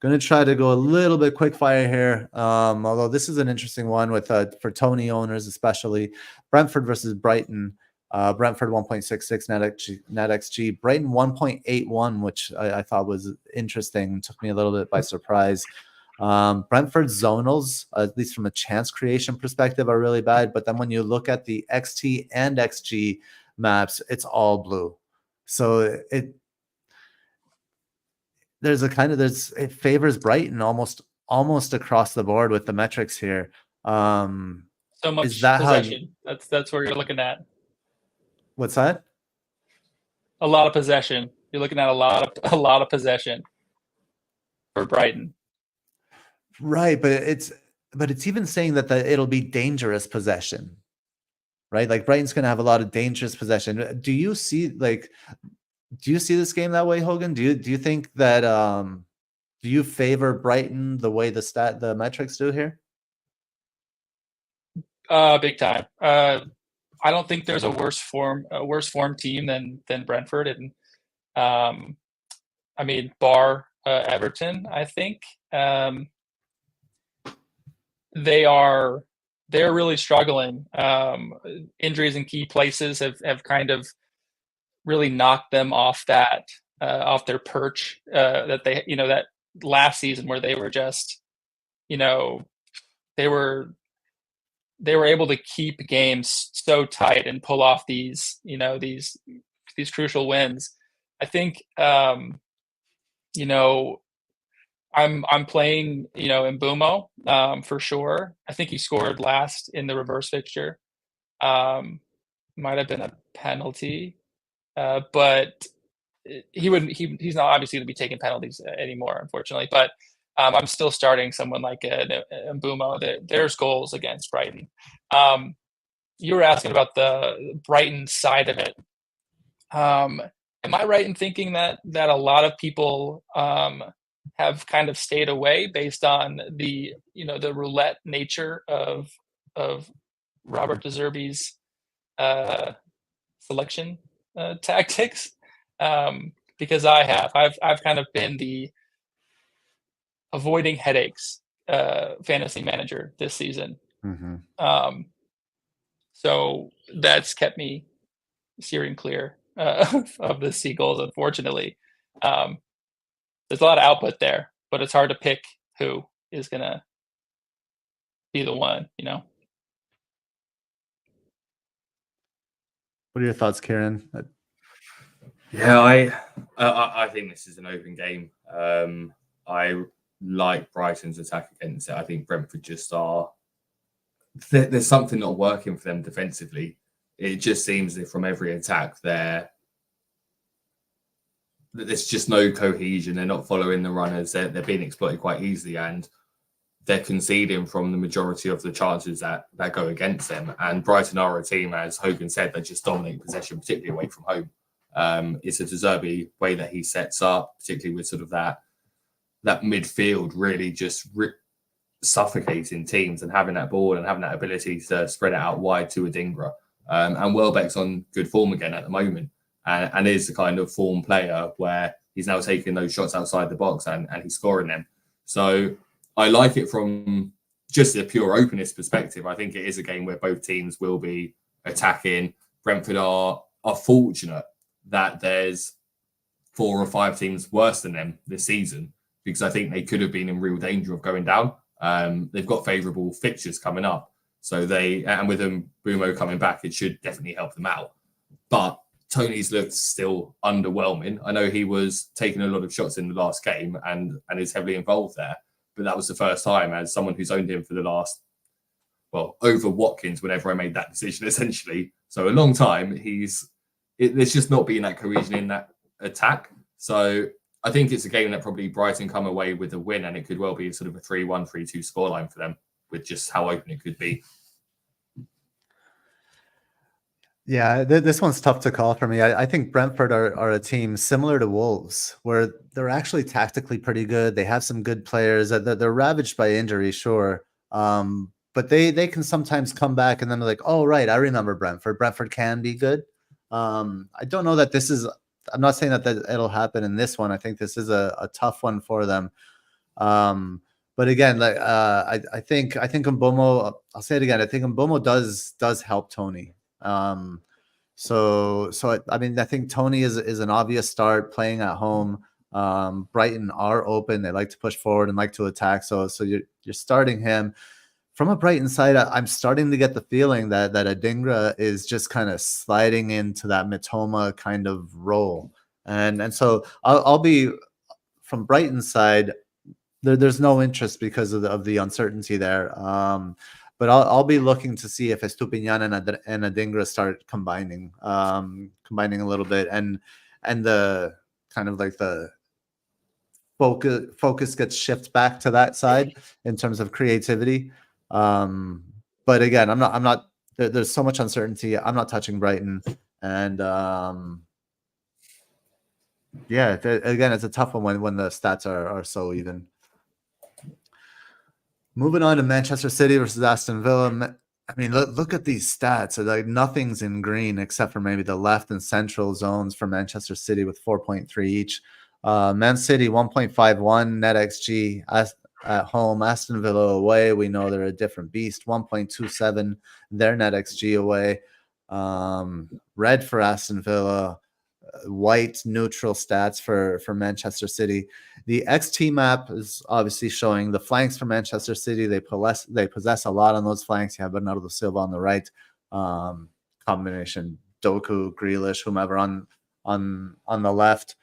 Speaker 1: gonna try to go a little bit quick fire here. Although this is an interesting one with for Tony owners especially. Brentford versus Brighton. Brentford 1.66 NetxG, Brighton 1.81, which I thought was interesting. Took me a little bit by surprise. Brentford's zonals, at least from a chance creation perspective, are really bad. But then when you look at the XT and XG maps, it's all blue. So it favors Brighton almost across the board with the metrics here.
Speaker 3: So much
Speaker 1: is that
Speaker 3: possession. That's where you're looking at.
Speaker 1: What's that?
Speaker 3: A lot of possession. You're looking at a lot of possession for Brighton.
Speaker 1: Right, but it's even saying that it'll be dangerous possession, right? Like Brighton's going to have a lot of dangerous possession. Do you see this game that way, Hogan? Do you think that do you favor Brighton the way the metrics do here?
Speaker 3: Big time. I don't think there's a worse form team than Brentford, and I mean bar Everton. I think they're really struggling. Injuries in key places have kind of really knocked them off off their perch that they that last season where they were just they were able to keep games so tight and pull off these crucial wins. I think I'm playing Mbumo for sure. I think he scored last in the reverse fixture. Might have been a penalty, but he's not obviously going to be taking penalties anymore, unfortunately. But I'm still starting someone like Mbumo. There's goals against Brighton. You were asking about the Brighton side of it. Am I right in thinking that a lot of people have kind of stayed away based on the roulette nature of Robert De Zerbi's selection tactics? Because I've kind of been the avoiding headaches fantasy manager this season.
Speaker 1: Mm-hmm.
Speaker 3: So that's kept me steering clear of the seagulls, unfortunately. There's a lot of output there, but it's hard to pick who is going to be the one,
Speaker 1: What are your thoughts, Kieran?
Speaker 2: Yeah, I think this is an open game. I like Brighton's attack against it. I think Brentford just there's something not working for them defensively. It just seems that from every attack there's just no cohesion. They're not following the runners. They're being exploited quite easily, and they're conceding from the majority of the chances that go against them. And Brighton are a team, as Hogan said, that just dominate possession, particularly away from home. It's a De Zerbi way that he sets up, particularly with sort of that midfield really just suffocating teams and having that ball and having that ability to spread it out wide to Adingra. And Welbeck's on good form again at the moment and is the kind of form player where he's now taking those shots outside the box and he's scoring them. So I like it from just a pure openness perspective. I think it is a game where both teams will be attacking. Brentford are fortunate that there's 4 or 5 teams worse than them this season, because I think they could have been in real danger of going down. They've got favourable fixtures coming up. So and with Mbumo coming back, it should definitely help them out. But Tony's looked still underwhelming. I know he was taking a lot of shots in the last game and is heavily involved there. But that was the first time, as someone who's owned him for the last, over Watkins whenever I made that decision, essentially. So a long time, there's just not been that cohesion in that attack. So I think it's a game that probably Brighton come away with a win, and it could well be sort of a 3-1, 3-2 scoreline for them with just how open it could be.
Speaker 1: Yeah, this one's tough to call for me. I think Brentford are a team similar to Wolves, where they're actually tactically pretty good. They have some good players. They're ravaged by injury, sure, but they can sometimes come back and then they're like, oh right, I remember Brentford. Brentford can be good. I don't know that this is. I'm not saying that it'll happen in this one. I think this is a tough one for them. But again, like I think Mbomo. I'll say it again. I think Mbomo does help Tony. I mean, I think Tony is an obvious start playing at home. Brighton are open. They like to push forward and like to attack. So you're starting him. From a Brighton side, I'm starting to get the feeling that Adingra is just kind of sliding into that Mitoma kind of role. And so I'll be from Brighton's side, there's no interest because of the uncertainty there. But I'll be looking to see if Estupiñán and Adingra start combining a little bit, and the kind of like the focus gets shifted back to that side in terms of creativity. But again, I'm not. There's so much uncertainty. I'm not touching Brighton, and yeah, again, it's a tough one when the stats are so even. Moving on to Manchester City versus Aston Villa. I mean, look at these stats. Like nothing's in green except for maybe the left and central zones for Manchester City with 4.3 each. Man City 1.51 NetxG at home. Aston Villa away. We know they're a different beast. 1.27 their NetxG away. Red for Aston Villa. White neutral stats for Manchester City. The XT map is obviously showing the flanks for Manchester City. They possess a lot on those flanks. You have Bernardo Silva on the right, combination Doku, Grealish, whomever on the left.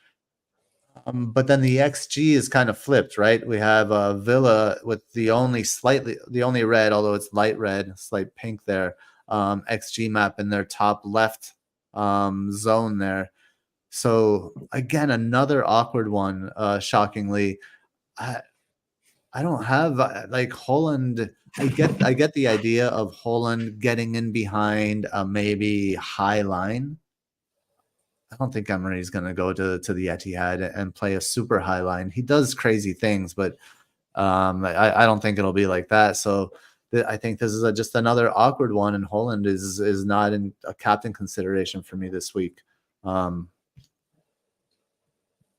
Speaker 1: But then the XG is kind of flipped, right? We have Villa with the only red, although it's light red, slight pink there. XG map in their top left zone there. So again, another awkward one. Shockingly, I don't have like Holland. I get the idea of Holland getting in behind maybe high line. I don't think Emery's going to go to the Etihad and play a super high line. He does crazy things, but I don't think it'll be like that. So I think this is just another awkward one, and Holland is not in a captain consideration for me this week.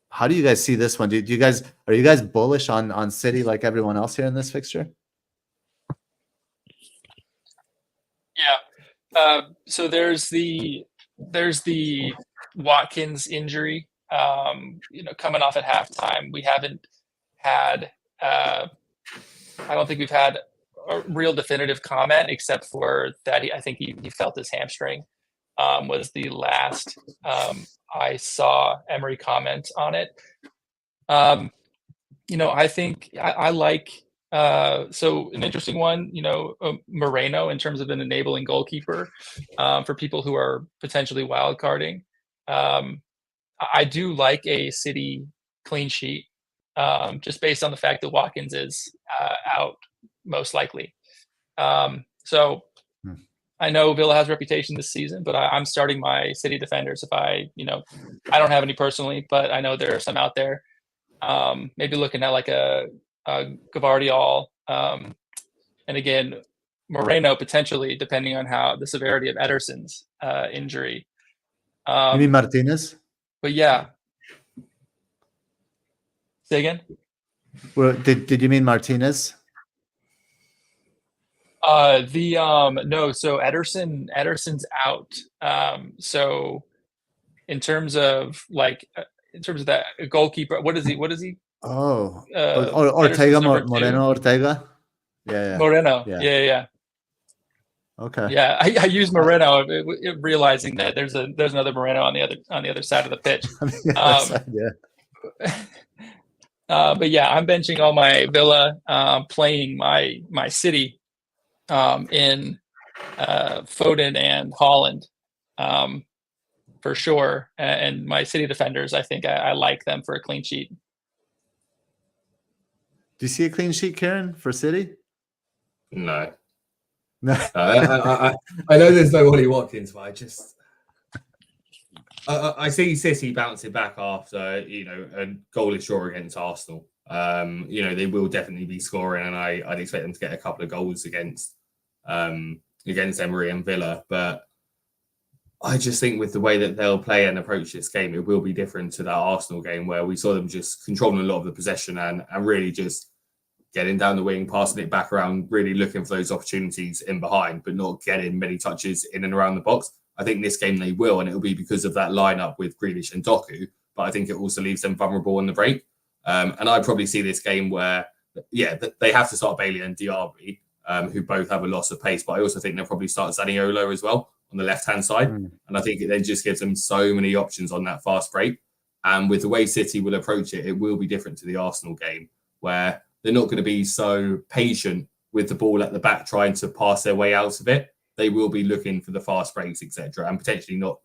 Speaker 1: How do you guys see this one? Are you guys bullish on City like everyone else here in this fixture?
Speaker 3: Yeah. So there's the Watkins injury. Coming off at halftime, we haven't had. I don't think we've had a real definitive comment, except for that I think he felt his hamstring. Was the last I saw Emery comment on it. I think I like so an interesting one, Moreno in terms of an enabling goalkeeper for people who are potentially wild carding. I do like a City clean sheet just based on the fact that Watkins is out most likely. I know Villa has a reputation this season, but I'm starting my City defenders if I don't have any personally, but I know there are some out there. Maybe looking at like a Gavardiol, and again, Moreno potentially, depending on how the severity of Ederson's injury.
Speaker 1: You mean Martinez?
Speaker 3: But yeah. Say again?
Speaker 1: Well, did you mean Martinez?
Speaker 3: No, so Ederson's out. So in terms of that goalkeeper, what is he?
Speaker 1: Oh, Ortega, Moreno Ortega. Yeah.
Speaker 3: Moreno. Yeah.
Speaker 1: Okay.
Speaker 3: Yeah, I use Moreno, realizing that there's another Moreno on the other side of the pitch. But yeah, I'm benching all my Villa, playing my City in Foden and Holland for sure, and my City defenders. I think I like them for a clean sheet.
Speaker 1: Do you see a clean sheet, Karen, for City?
Speaker 2: No. I know there's no Ollie Watkins, but I see City bouncing back after, a goalless draw against Arsenal. They will definitely be scoring, and I'd expect them to get a couple of goals against Emery and Villa. But I just think with the way that they'll play and approach this game, it will be different to that Arsenal game where we saw them just controlling a lot of the possession and really just getting down the wing, passing it back around, really looking for those opportunities in behind, but not getting many touches in and around the box. I think this game they will, and it'll be because of that lineup with Grealish and Doku. But I think it also leaves them vulnerable on the break. And I probably see this game where, they have to start Bailey and Diaby, who both have a loss of pace. But I also think they'll probably start Zaniolo as well on the left-hand side. And I think it then just gives them so many options on that fast break. And with the way City will approach it, it will be different to the Arsenal game, where they're not going to be so patient with the ball at the back trying to pass their way out of it. They will be looking for the fast breaks, etc., and potentially not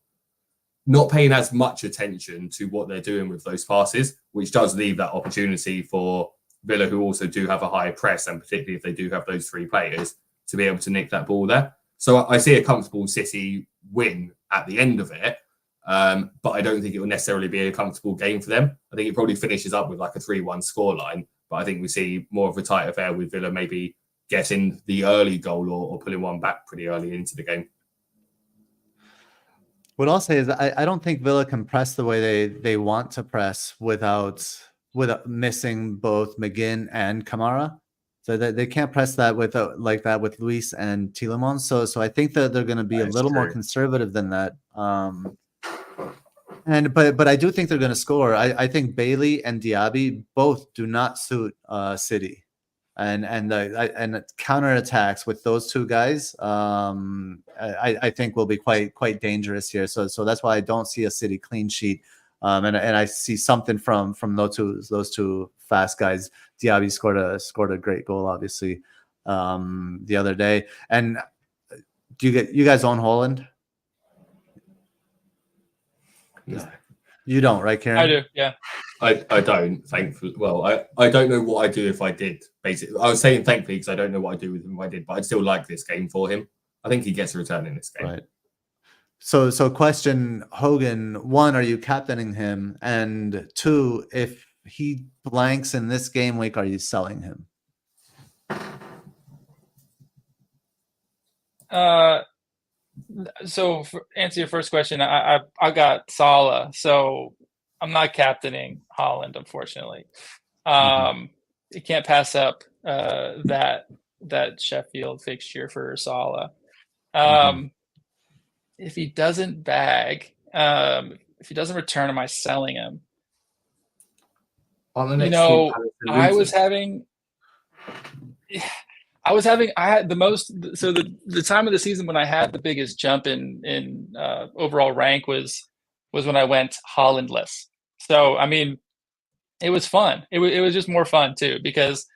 Speaker 2: paying as much attention to what they're doing with those passes, which does leave that opportunity for Villa, who also do have a high press, and particularly if they do have those three players, to be able to nick that ball there. So I see a comfortable City win at the end of it, but I don't think it will necessarily be a comfortable game for them. I think it probably finishes up with like a 3-1 scoreline, but I think we see more of a tight affair with Villa maybe getting the early goal or pulling one back pretty early into the game.
Speaker 1: What I'll say is I don't think Villa can press the way they want to press without missing both McGinn and Kamara. So they can't press that with like that with Luis and Tielemans. So I think that they're going to be a little more conservative than that. But I do think they're going to score. I think Bailey and Diaby both do not suit City. And counterattacks with those two guys, I think will be quite dangerous here. So that's why I don't see a City clean sheet, and I see something from those two fast guys. Diaby scored a great goal, obviously, the other day. And do you guys own Holland?
Speaker 2: No.
Speaker 1: You don't, right, Kieran?
Speaker 3: I do, yeah.
Speaker 2: I don't, thankfully. Well, I don't know what I'd do if I did, basically. I was saying thankfully because I don't know what I'd do with him if I did, but I'd still like this game for him. I think he gets a return in this game.
Speaker 1: Right. So question, Hogan, 1, are you captaining him? And 2, if he blanks in this game week, are you selling him?
Speaker 3: So for answer your first question, I got Salah, so I'm not captaining Holland, unfortunately. You can't pass up that Sheffield fixture for Salah. If he doesn't bag, if he doesn't return, am I selling him?
Speaker 2: On the next team,
Speaker 3: I had the most, so the time of the season when I had the biggest jump in overall rank was when I went Hollandless. So, I mean, it was fun. It was just more fun too, because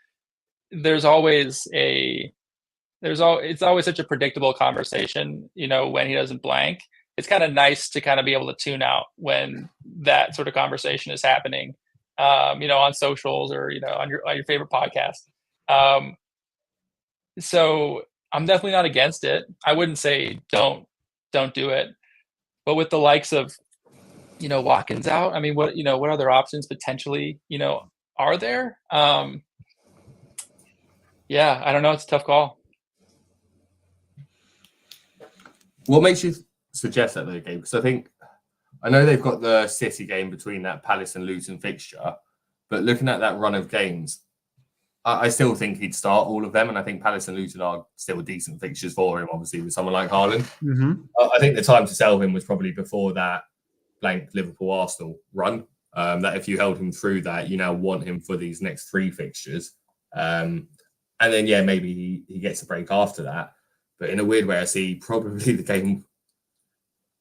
Speaker 3: it's always such a predictable conversation, when he doesn't blank. It's kind of nice to kind of be able to tune out when that sort of conversation is happening, on socials or, on your favorite podcast. So I'm definitely not against it. I wouldn't say don't do it, but with the likes of, Watkins out, I mean, what other options potentially, are there? Yeah, I don't know. It's a tough call.
Speaker 2: What makes you suggest that though, Gabe? Because I know they've got the City game between that Palace and Luton fixture, but looking at that run of games, I still think he'd start all of them, and I think Palace and Luton are still decent fixtures for him, obviously, with someone like Haaland. I think the time to sell him was probably before that blank Liverpool-Arsenal run, that if you held him through that, you now want him for these next 3 fixtures. And then, maybe he gets a break after that. But in a weird way, I see probably the game,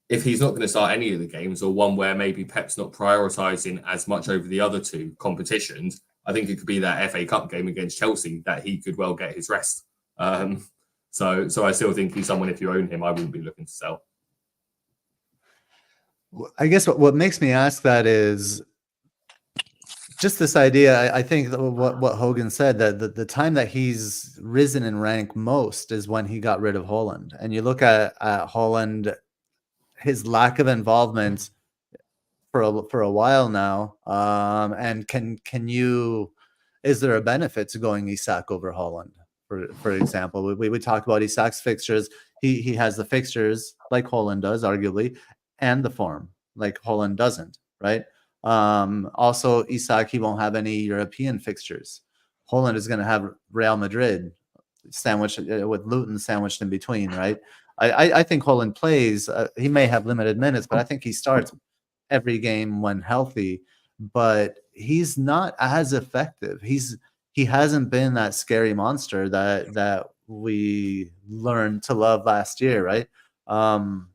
Speaker 2: if he's not going to start any of the games, or one where maybe Pep's not prioritising as much over the other 2 competitions, I think it could be that FA Cup game against Chelsea that he could well get his rest. So I still think he's someone, if you own him, I wouldn't be looking to sell.
Speaker 1: I guess what makes me ask that is just this idea. I think what Hogan said, that the time that he's risen in rank most is when he got rid of Holland. And you look at Holland, his lack of involvement for a while now. And can you? Is there a benefit to going Isak over Holland? For example, we talked about Isak's fixtures. He has the fixtures like Holland does, arguably, and the form like Holland doesn't, right? Also, Isak, he won't have any European fixtures. Holland is going to have Real Madrid sandwiched with Luton sandwiched in between, right? I think Holland plays. He may have limited minutes, but I think he starts every game when healthy. But he's not as effective. He hasn't been that scary monster that we learned to love last year, right? So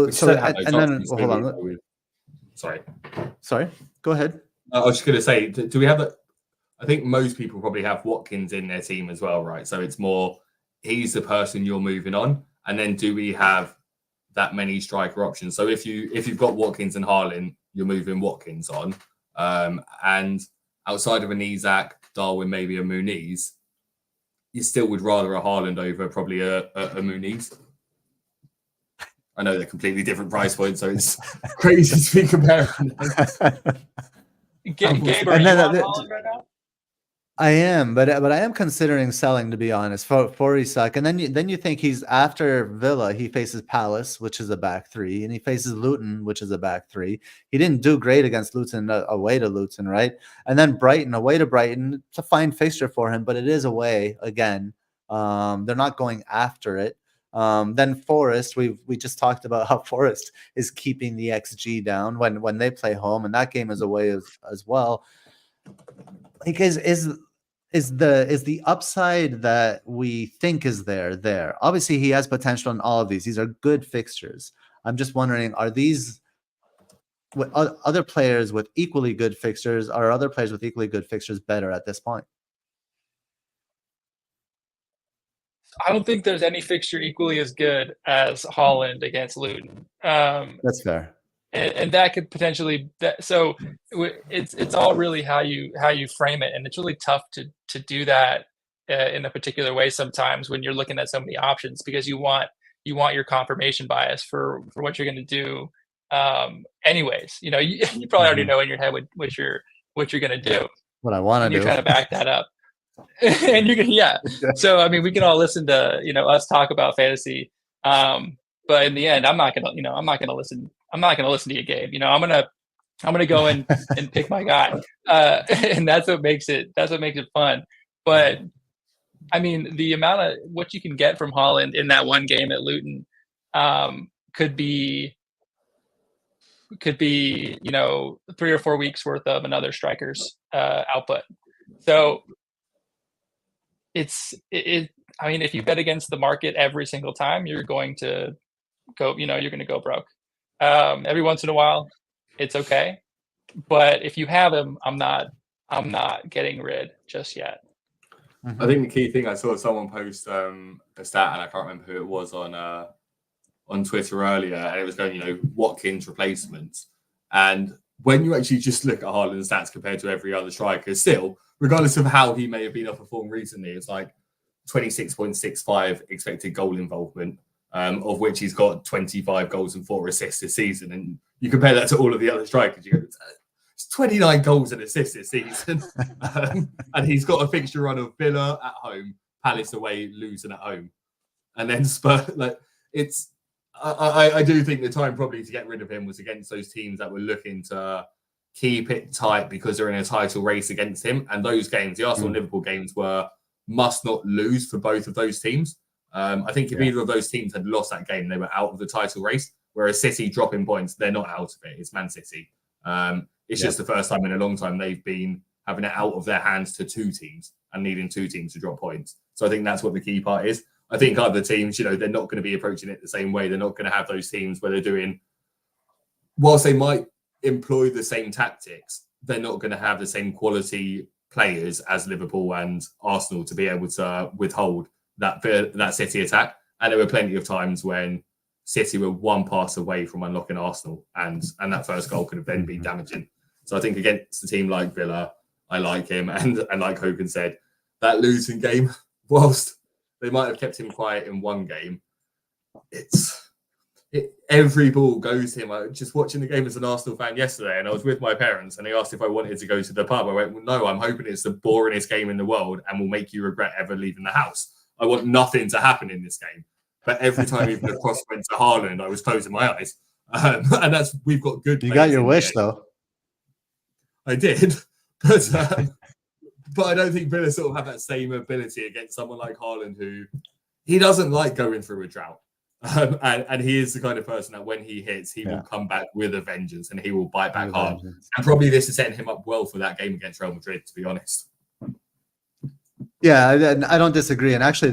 Speaker 1: and then hold on. Sorry. Go ahead.
Speaker 2: I was just going to say, do we have I think most people probably have Watkins in their team as well, right? So it's more he's the person you're moving on, and then do we have that many striker options? So if you've got Watkins and Haaland, you're moving Watkins on, and outside of an Isak, Darwin, maybe a Muniz, you still would rather a Haaland over probably a Muniz. I know they're completely different price points, so it's crazy to be comparing.
Speaker 3: Gabe, are you on Haaland right now?
Speaker 1: I am, but I am considering selling, to be honest, for Isak. And then you think he's after Villa, he faces Palace, which is a back three, and he faces Luton, which is a back three. He didn't do great against Luton, away to Luton, right? And then Brighton, away to Brighton. It's a fine fixture for him, but it is away again. They're not going after it. Then Forest, we just talked about how Forest is keeping the XG down when they play home, and that game is away as well. Like is the upside that we think is there? Obviously, he has potential in all of these. These are good fixtures. I'm just wondering, are these other players with equally good fixtures? Are other players with equally good fixtures better at this point?
Speaker 3: I don't think there's any fixture equally as good as Haaland against Luton.
Speaker 1: That's fair.
Speaker 3: And that could potentially so it's all really how you frame it, and it's really tough to do that in a particular way sometimes when you're looking at so many options, because you want your confirmation bias for what you're going to do anyways. You probably already know in your head what you're going to do,
Speaker 1: what I want to do.
Speaker 3: You're trying to back that up. And you're gonna so I mean, we can all listen to us talk about fantasy, but in the end I'm not gonna listen to you, Gabe. I'm gonna go and pick my guy, and that's what makes it fun. But I mean, the amount of what you can get from Haaland in that one game at Luton could be 3 or 4 weeks worth of another striker's output. So I mean, if you bet against the market every single time, you're going to go, you're going to go broke. Every once in a while, it's okay. But if you have him, I'm not getting rid just yet.
Speaker 2: I think the key thing, I saw someone post a stat, and I can't remember who it was on Twitter earlier, and it was going, Watkins replacements. And when you actually just look at Haaland's stats compared to every other striker, still, regardless of how he may have been off a form recently, it's like 26.65 expected goal involvement, of which he's got 25 goals and 4 assists this season. And you compare that to all of the other strikers, you go, it's 29 goals and assists this season. And he's got a fixture run of Villa at home, Palace away, Luton at home. And then Spurs, I do think the time probably to get rid of him was against those teams that were looking to keep it tight because they're in a title race against him. And those games, the Arsenal-Liverpool games, were must not lose for both of those teams. I think if either of those teams had lost that game, they were out of the title race. Whereas City dropping points, they're not out of it. It's Man City. It's just the first time in a long time they've been having it out of their hands to 2 teams and needing 2 teams to drop points. So I think that's what the key part is. I think other teams, they're not going to be approaching it the same way. They're not going to have those teams where they're doing, whilst they might employ the same tactics, they're not going to have the same quality players as Liverpool and Arsenal to be able to withhold that City attack. And there were plenty of times when City were one pass away from unlocking Arsenal, and that first goal could have then been damaging. So I think against a team like Villa, I like him. And like Hogan said, that Luton game, whilst they might have kept him quiet in one game, it's every ball goes to him. I was just watching the game as an Arsenal fan yesterday, and I was with my parents, and they asked if I wanted to go to the pub. I went, well, no, I'm hoping it's the boringest game in the world and will make you regret ever leaving the house. I want nothing to happen in this game. But every time even the cross went to Haaland, I was closing my eyes. And we've got good.
Speaker 1: You got your wish, though.
Speaker 2: I did, but I don't think Villa sort of have that same ability against someone like Haaland, who he doesn't like going through a drought. And he is the kind of person that when he hits, he will come back with a vengeance and he will bite back hard. And probably this is setting him up well for that game against Real Madrid, to be honest.
Speaker 1: Yeah, I don't disagree. And actually,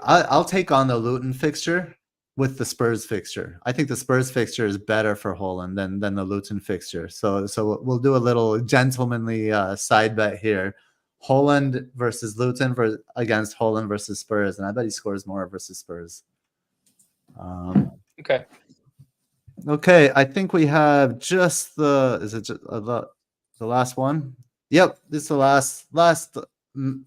Speaker 1: I'll take on the Luton fixture with the Spurs fixture. I think the Spurs fixture is better for Haaland than the Luton fixture. So we'll do a little gentlemanly side bet here. Haaland versus Luton against Haaland versus Spurs, and I bet he scores more versus Spurs. Okay. I think we have just the last one. Yep, this is the last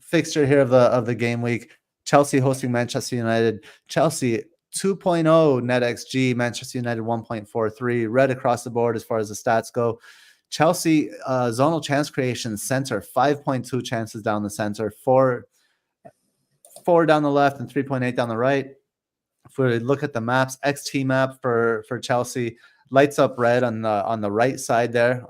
Speaker 1: fixture here of the game week. Chelsea hosting Manchester United. Chelsea 2.0 NetxG, Manchester United 1.43. Red across the board as far as the stats go. Chelsea zonal chance creation center, 5.2 chances down the center, 4 down the left and 3.8 down the right. If we look at the maps, XT map for Chelsea lights up red on the right side there.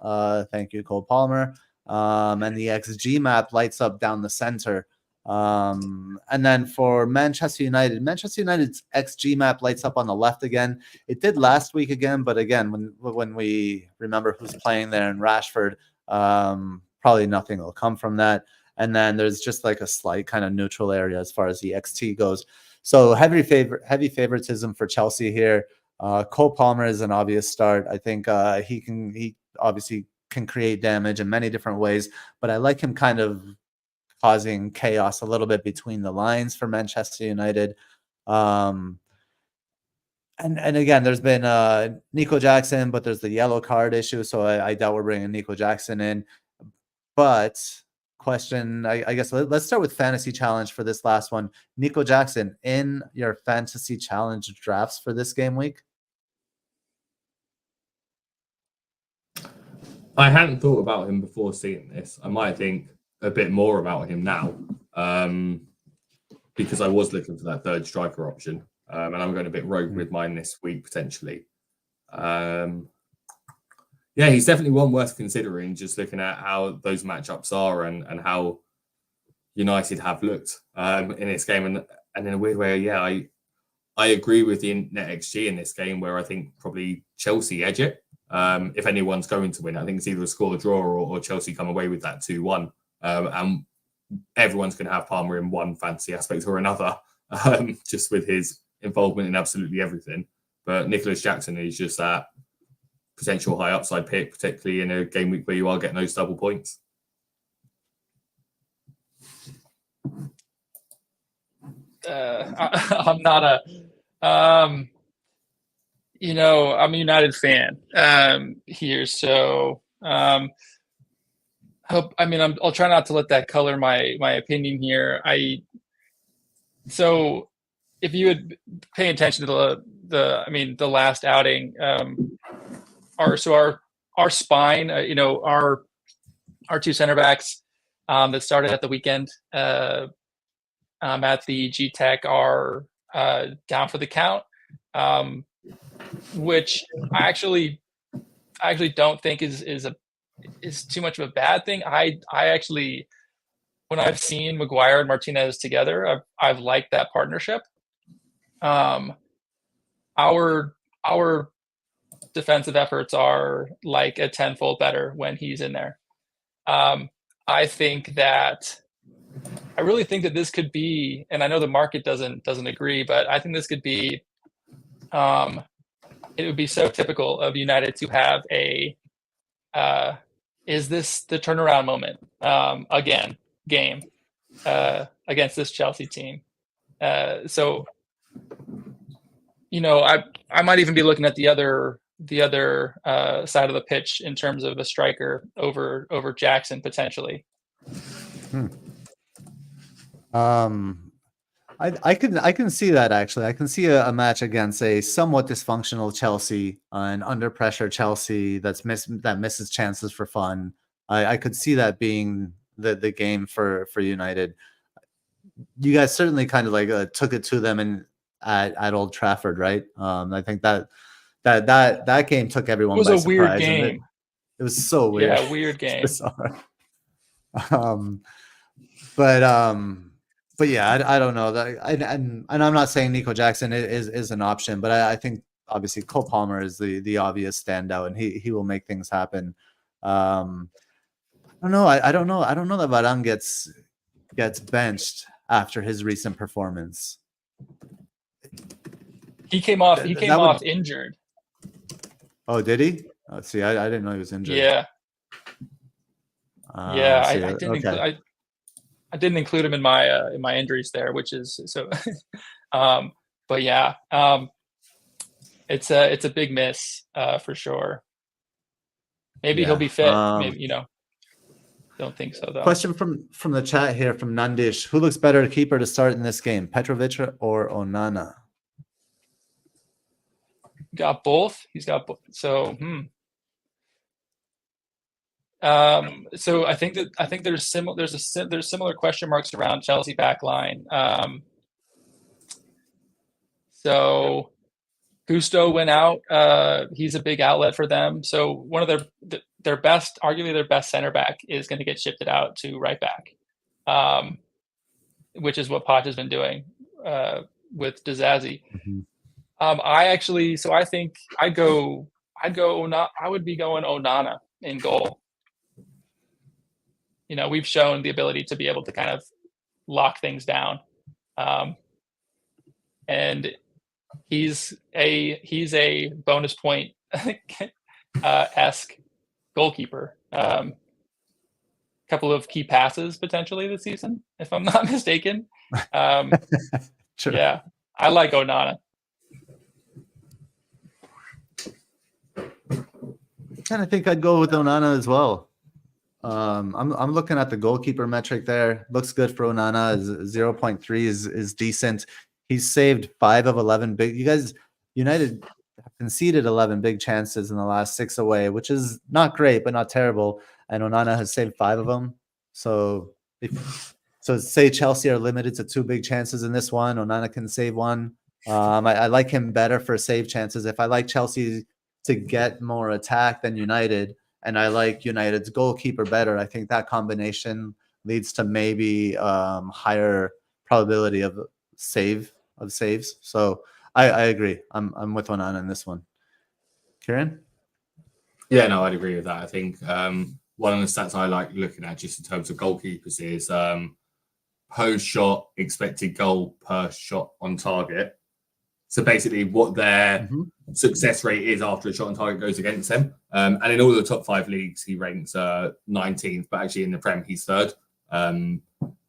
Speaker 1: Thank you, Cole Palmer. And the XG map lights up down the center. And then for Manchester United's XG map lights up on the left again. It did last week again, but again, when we remember who's playing there in Rashford, probably nothing will come from that. And then there's just like a slight kind of neutral area as far as the XT goes. So heavy favoritism for Chelsea here. Cole Palmer is an obvious start. I think he obviously can create damage in many different ways, but I like him kind of causing chaos a little bit between the lines for Manchester United. And again, there's been Nico Jackson, but there's the yellow card issue, so I doubt we're bringing Nico Jackson in. But question, I guess let's start with fantasy challenge for this last one. Nico Jackson in your fantasy challenge drafts for this game week?
Speaker 2: I hadn't thought about him before seeing this. I might think a bit more about him now, because I was looking for that third striker option, and I'm going a bit rogue with mine this week potentially. Yeah, he's definitely one worth considering, just looking at how those matchups are and how United have looked in this game. And in a weird way, yeah, I agree with the NetxG in this game, where I think probably Chelsea edge it. If anyone's going to win, I think it's either a score draw or Chelsea come away with that 2-1. And everyone's going to have Palmer in one fantasy aspect or another, just with his involvement in absolutely everything. But Nicholas Jackson is just that potential high upside pick, particularly in a game week where you are getting those double points.
Speaker 3: I'm not I'm a United fan here, so I'll try not to let that color my opinion here. So if you would pay attention to the last outing, our spine, our two center backs that started at the weekend at the G Tech are down for the count, which I actually don't think is too much of a bad thing. I actually, when I've seen Maguire and Martinez together, I've liked that partnership. Our defensive efforts are like a tenfold better when he's in there. I really think that this could be, and I know the market doesn't agree, but I think this could be, it would be so typical of United to have is this the turnaround moment game against this Chelsea team? So I might even be looking at the other side of the pitch in terms of a striker over Jackson potentially.
Speaker 1: I can see that actually. I can see a match against a somewhat dysfunctional Chelsea, an under pressure Chelsea that misses chances for fun. I could see that being the game for United. You guys certainly kind of like took it to them at Old Trafford, right? I think that game took
Speaker 3: It
Speaker 1: everyone
Speaker 3: was
Speaker 1: by
Speaker 3: a weird
Speaker 1: surprise, and
Speaker 3: game.
Speaker 1: it was so weird.
Speaker 3: Yeah, weird game.
Speaker 1: Bizarre. Um, but yeah, I don't know that, and I'm not saying Nico Jackson is an option, but I think obviously Cole Palmer is the obvious standout, and he will make things happen. I don't know. I don't know. I don't know that Varane gets benched after his recent performance.
Speaker 3: He came off. He
Speaker 1: That
Speaker 3: came
Speaker 1: would-
Speaker 3: off injured.
Speaker 1: Oh, did he? See, I didn't know he was injured.
Speaker 3: Yeah, yeah.
Speaker 1: See,
Speaker 3: I didn't.
Speaker 1: okay.
Speaker 3: I didn't include him in my injuries there, which is so. But yeah, it's a big miss for sure. Maybe he'll be fit. Maybe don't think so though.
Speaker 1: Question from the chat here from Nandish: who looks better keeper to start in this game, Petrovic or Onana?
Speaker 3: Got both. He's got both. So so I think there's similar question marks around Chelsea backline. So Gusto went out. He's a big outlet for them. So one of their best, arguably their best center back, is going to get shifted out to right back, which is what Poch has been doing with Dizazi.
Speaker 1: Mm-hmm.
Speaker 3: I think I would be going Onana in goal. We've shown the ability to be able to kind of lock things down, and he's a bonus point esque goalkeeper. Couple of key passes potentially this season, if I'm not mistaken.
Speaker 1: Sure.
Speaker 3: Yeah, I like Onana.
Speaker 1: And I think I'd go with Onana as well. I'm looking at the goalkeeper metric there. Looks good for Onana. 0.3 is decent. He's saved 5 of 11 big. United have conceded 11 big chances in the last 6 away, which is not great, but not terrible. And Onana has saved 5 of them. So say Chelsea are limited to 2 big chances in this one, Onana can save 1. I like him better for save chances. If I like Chelsea to get more attack than United, and I like United's goalkeeper better, I think that combination leads to maybe higher probability of saves. So I agree. I'm with Onana in this one. Kieran?
Speaker 2: Yeah, no, I'd agree with that. I think one of the stats I like looking at just in terms of goalkeepers is post shot expected goal per shot on target. So basically what their success rate is after a shot on target goes against them. And in all the top 5 leagues, he ranks 19th, but actually in the Prem, he's 3rd. And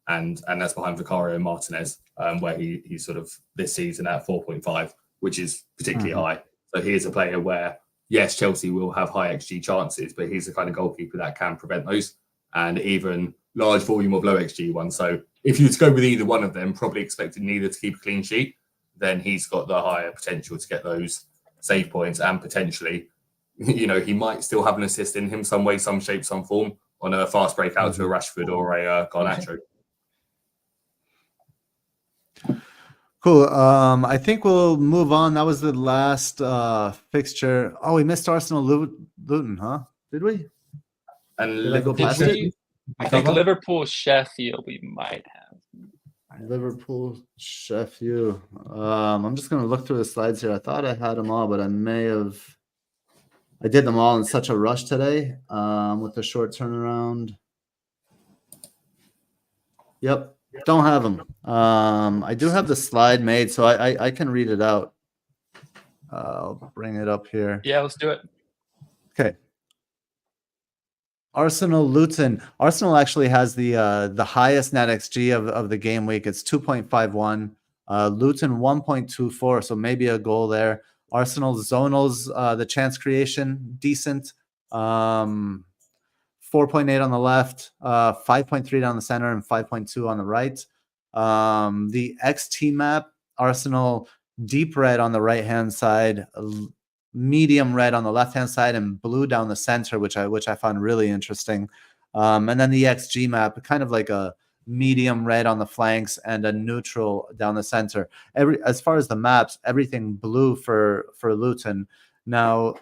Speaker 2: that's behind Vicario and Martinez, where he's sort of this season at 4.5, which is particularly high. So he is a player where, yes, Chelsea will have high XG chances, but he's the kind of goalkeeper that can prevent those, and even large volume of low XG ones. So if you were to go with either one of them, probably expecting neither to keep a clean sheet, then he's got the higher potential to get those save points, and potentially, he might still have an assist in him some way, some shape, some form on a fast break out to a Rashford or a Garnacho.
Speaker 1: Cool. I think we'll move on. That was the last fixture. Oh, we missed Arsenal Luton, huh? Did we?
Speaker 2: And
Speaker 1: Did I go past it?
Speaker 3: I think Liverpool Sheffield we might have.
Speaker 1: Liverpool Sheffield. I'm just going to look through the slides here. I thought I had them all, but I did them all in such a rush today with the short turnaround. Yep. Don't have them. I do have the slide made, so I can read it out. I'll bring it up here.
Speaker 3: Yeah, let's do it.
Speaker 1: Okay. Arsenal Luton. Arsenal actually has the highest NetxG of the game week. It's 2.51. Luton 1.24. So maybe a goal there. Arsenal Zonals, the chance creation, decent. 4.8 on the left, 5.3 down the center, and 5.2 on the right. The XT map, Arsenal deep red on the right hand side, medium red on the left hand side, and blue down the center, which I found really interesting. And then the XG map, kind of like a medium red on the flanks and a neutral down the center. As far as the maps, everything blue for Luton. Now,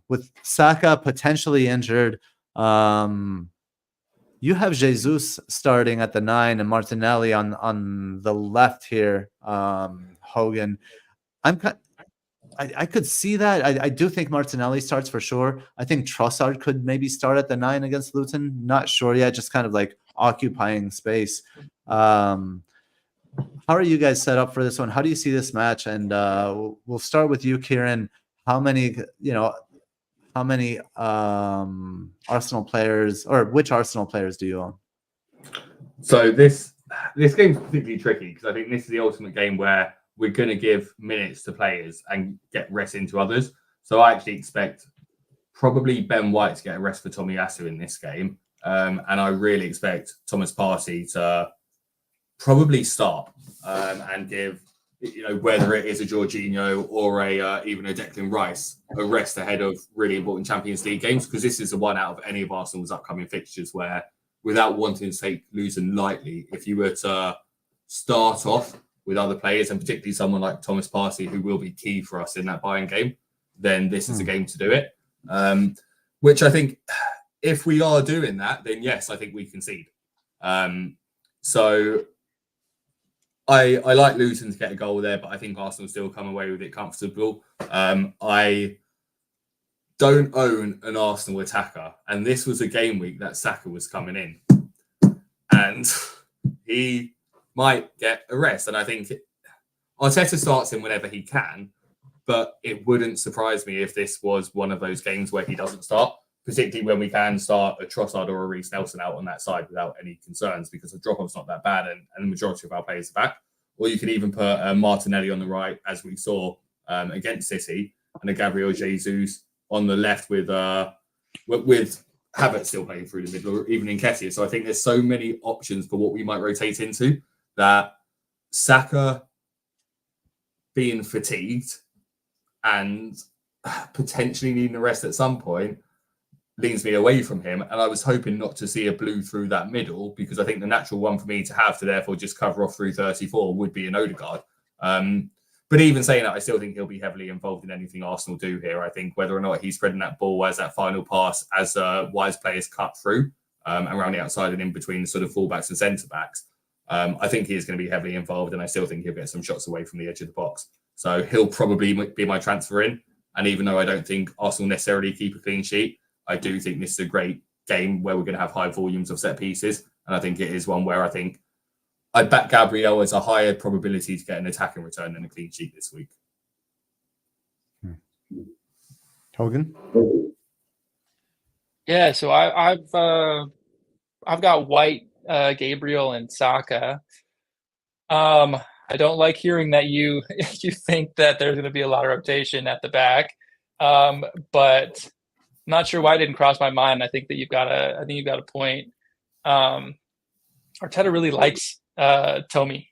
Speaker 1: with Saka potentially injured, you have Jesus starting at the 9 and Martinelli on the left here. Hogan, I could see that. I do think Martinelli starts for sure. I think Trossard could maybe start at the 9 against Luton. Not sure yet. Just kind of like occupying space. How are you guys set up for this one? How do you see this match? And we'll start with you, Kieran. How many Arsenal players, or which Arsenal players do you own?
Speaker 2: So this game's particularly tricky because I think this is the ultimate game where we're going to give minutes to players and get rest into others. So I actually expect probably Ben White to get a rest for Tomiyasu in this game. And I really expect Thomas Partey to probably start and give, whether it is a Jorginho or even a Declan Rice, a rest ahead of really important Champions League games, because this is the one out of any of Arsenal's upcoming fixtures where, without wanting to take Luton lightly, if you were to start off with other players, and particularly someone like Thomas Partey, who will be key for us in that Bayern game, then this is a game to do it. Which I think, if we are doing that, then yes, I think we concede. So I like Luton to get a goal there, but I think Arsenal still come away with it comfortable. I don't own an Arsenal attacker, and this was a game week that Saka was coming in, and he might get a rest. And I think Arteta starts him whenever he can, but it wouldn't surprise me if this was one of those games where he doesn't start, particularly when we can start a Trossard or a Reece Nelson out on that side without any concerns, because the drop-off's not that bad and the majority of our players are back. Or you could even put Martinelli on the right, as we saw against City, and a Gabriel Jesus on the left with Havertz still playing through the middle, or even Nketiah. So I think there's so many options for what we might rotate into that Saka being fatigued and potentially needing a rest at some point leans me away from him. And I was hoping not to see a blue through that middle, because I think the natural one for me to have to therefore just cover off through 34 would be an Odegaard. But even saying that, I still think he'll be heavily involved in anything Arsenal do here. I think whether or not he's spreading that ball as that final pass, as wise players cut through around the outside and in between sort of fullbacks and centre-backs, I think he is going to be heavily involved, and I still think he'll get some shots away from the edge of the box. So he'll probably be my transfer in. And even though I don't think Arsenal necessarily keep a clean sheet, I do think this is a great game where we're going to have high volumes of set pieces. And I think it is one where I think I'd back Gabriel as a higher probability to get an attacking return than a clean sheet this week.
Speaker 1: Hogan?
Speaker 3: Yeah, so I've got White, Gabriel, and Saka. I don't like hearing that you think that there's going to be a lot of rotation at the back, but I'm not sure why it didn't cross my mind. I think you've got a point. Arteta really likes Tommy.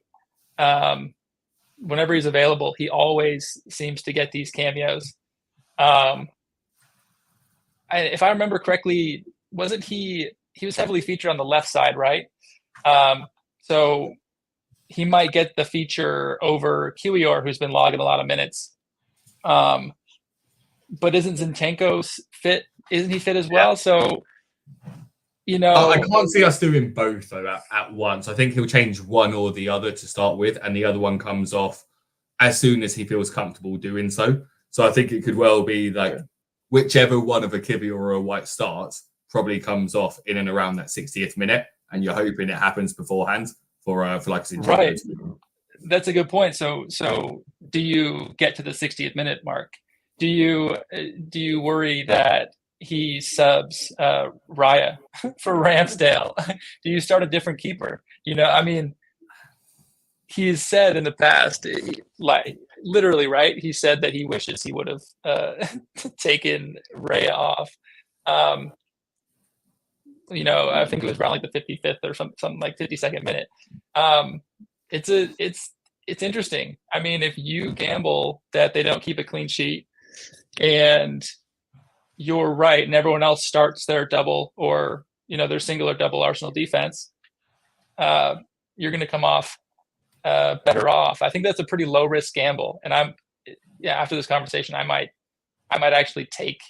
Speaker 3: Whenever he's available, he always seems to get these cameos. If I remember correctly, wasn't he was heavily featured on the left side, right? So he might get the feature over Kiwior, who's been logging a lot of minutes. But isn't Zinchenko fit? Isn't he fit as well? Yeah. So,
Speaker 2: I can't see us doing both though at once. I think he'll change one or the other to start with, and the other one comes off as soon as he feels comfortable doing so. So I think it could well be like whichever one of a Kiwior or a White starts probably comes off in and around that 60th minute, and you're hoping it happens beforehand for like I said.
Speaker 3: Right. That's a good point. So do you get to the 60th minute mark? Do you worry that he subs Raya for Ramsdale? Do you start a different keeper? He's said in the past, like literally, right? He said that he wishes he would have taken Raya off. I think it was around like the 55th or something like 52nd minute. It's interesting. I mean, if you gamble that they don't keep a clean sheet and you're right, and everyone else starts their double or their single or double Arsenal defense, you're going to come off better off. I think that's a pretty low risk gamble, and after this conversation, I might actually take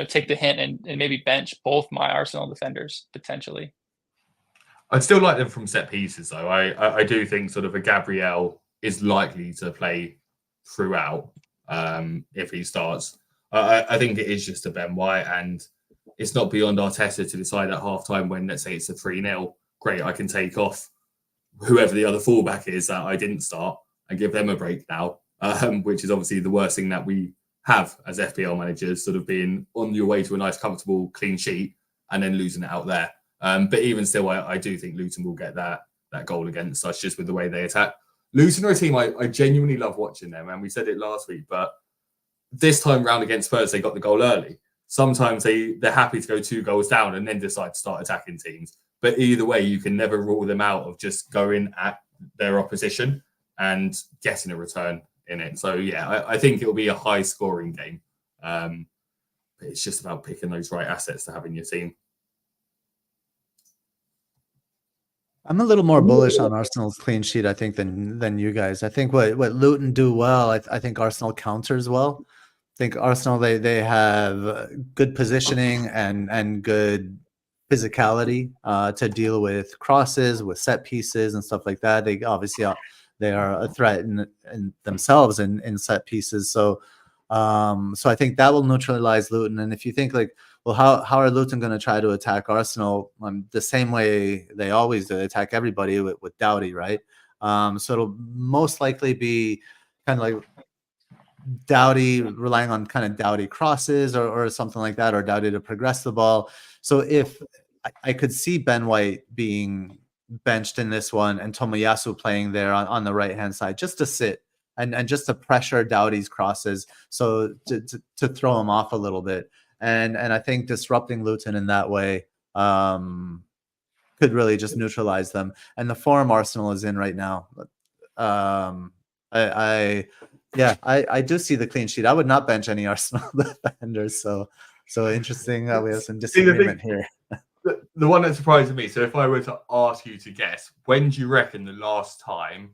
Speaker 3: take the hint and maybe bench both my Arsenal defenders potentially.
Speaker 2: I'd still like them from set pieces, though. I do think sort of a Gabriel is likely to play throughout if he starts. I think it is just a Ben White, and it's not beyond Arteta to decide at halftime when, let's say, it's a 3-0. Great, I can take off whoever the other fullback is that I didn't start and give them a break now, which is obviously the worst thing that we have as FPL managers, sort of being on your way to a nice, comfortable, clean sheet and then losing it out there. But even still, I do think Luton will get that goal against us just with the way they attack. Luton are a team I genuinely love watching them, and we said it last week, but this time round against Spurs, they got the goal early. Sometimes they're happy to go 2 goals down and then decide to start attacking teams. But either way, you can never rule them out of just going at their opposition and getting a return in it. So, yeah, I think it'll be a high-scoring game. But it's just about picking those right assets to have in your team.
Speaker 1: I'm a little more bullish on Arsenal's clean sheet, I think, than you guys. I think what Luton do well, I think Arsenal counters well. I think Arsenal, they have good positioning and good physicality to deal with crosses, with set pieces and stuff like that. They obviously they are a threat in themselves in set pieces. So I think that will neutralize Luton. And if you think like, well, how are Luton going to try to attack Arsenal? The same way they always do, attack everybody with Doughty, right? So it'll most likely be kind of like Doughty relying on kind of Doughty crosses or something like that, or Doughty to progress the ball. So if I could see Ben White being benched in this one and Tomiyasu playing there on the right-hand side just to sit and just to pressure Doughty's crosses, so to throw him off a little bit. And I think disrupting Luton in that way could really just neutralize them. And the form Arsenal is in right now, I do see the clean sheet. I would not bench any Arsenal defenders. So interesting that we have some disagreement here.
Speaker 2: The one that surprised me, so if I were to ask you to guess, when do you reckon the last time,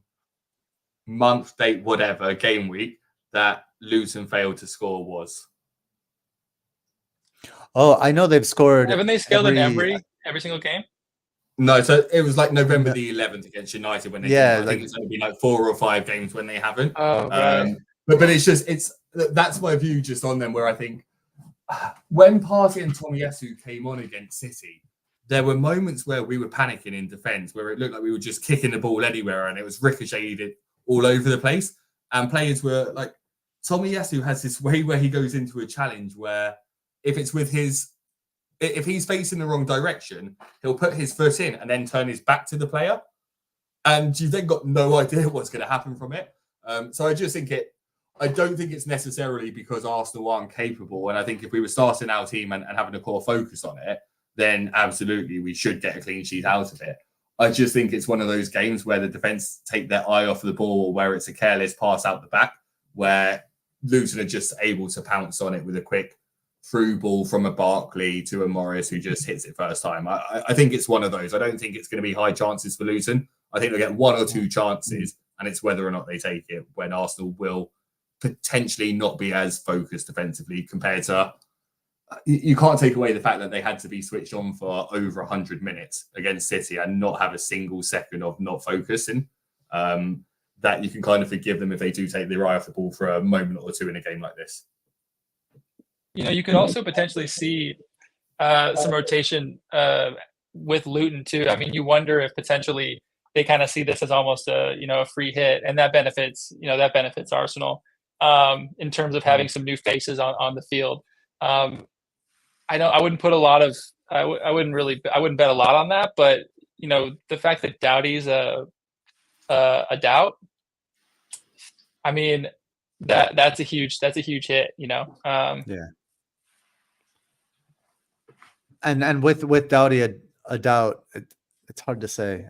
Speaker 2: month, date, whatever, game week, that Luton failed to score was?
Speaker 1: Oh, I know they've scored.
Speaker 3: Haven't they scaled in every single game?
Speaker 2: No, so it was like November the 11th against United when they
Speaker 1: Yeah,
Speaker 2: I think it's only been like 4 or 5 games when they haven't.
Speaker 3: Oh, right.
Speaker 2: But that's my view just on them, where I think when Partey and Tomiyasu came on against City, there were moments where we were panicking in defence, where it looked like we were just kicking the ball anywhere and it was ricocheted all over the place. And players were like, Tomiyasu has this way where he goes into a challenge where if he's facing the wrong direction, he'll put his foot in and then turn his back to the player. And you've then got no idea what's going to happen from it. So I just think I don't think it's necessarily because Arsenal aren't capable. And I think if we were starting our team and having a core focus on it, then absolutely we should get a clean sheet out of it. I just think it's one of those games where the defence take their eye off the ball, or where it's a careless pass out the back, where Luton are just able to pounce on it with a quick through ball from a Barkley to a Morris who just hits it first time. I think it's one of those. I don't think it's going to be high chances for Luton. I think they'll get 1 or 2 chances, and it's whether or not they take it, when Arsenal will potentially not be as focused defensively compared to... You can't take away the fact that they had to be switched on for over 100 minutes against City and not have a single second of not focusing. That you can kind of forgive them if they do take their eye off the ball for a moment or 2 in a game like this.
Speaker 3: You could also potentially see some rotation with Luton too. I mean, you wonder if potentially they kind of see this as almost a free hit, and that benefits Arsenal in terms of having some new faces on the field. I wouldn't put a lot of I wouldn't bet a lot on that, but the fact that Doughty's a doubt, I mean, that's a huge hit.
Speaker 1: Yeah. and with Doughty a doubt, it's hard to say.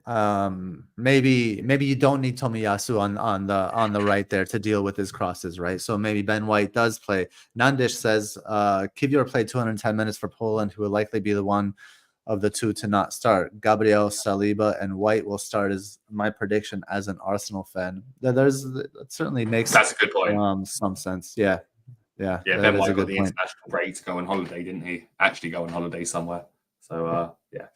Speaker 1: Maybe you don't need Tomiyasu on the right there to deal with his crosses, right? So maybe Ben White does play. Nandish says Kivior played 210 minutes for Poland, who will likely be the one of the two to not start. Gabriel, Saliba, and White will start, as my prediction as an Arsenal fan. That certainly makes
Speaker 2: That's a good point.
Speaker 1: some sense. Yeah.
Speaker 2: Yeah,
Speaker 1: that
Speaker 2: Ben
Speaker 1: is
Speaker 2: White
Speaker 1: a
Speaker 2: got
Speaker 1: good
Speaker 2: the
Speaker 1: point.
Speaker 2: international break to go on holiday, didn't he? Actually go on holiday somewhere. So, yeah.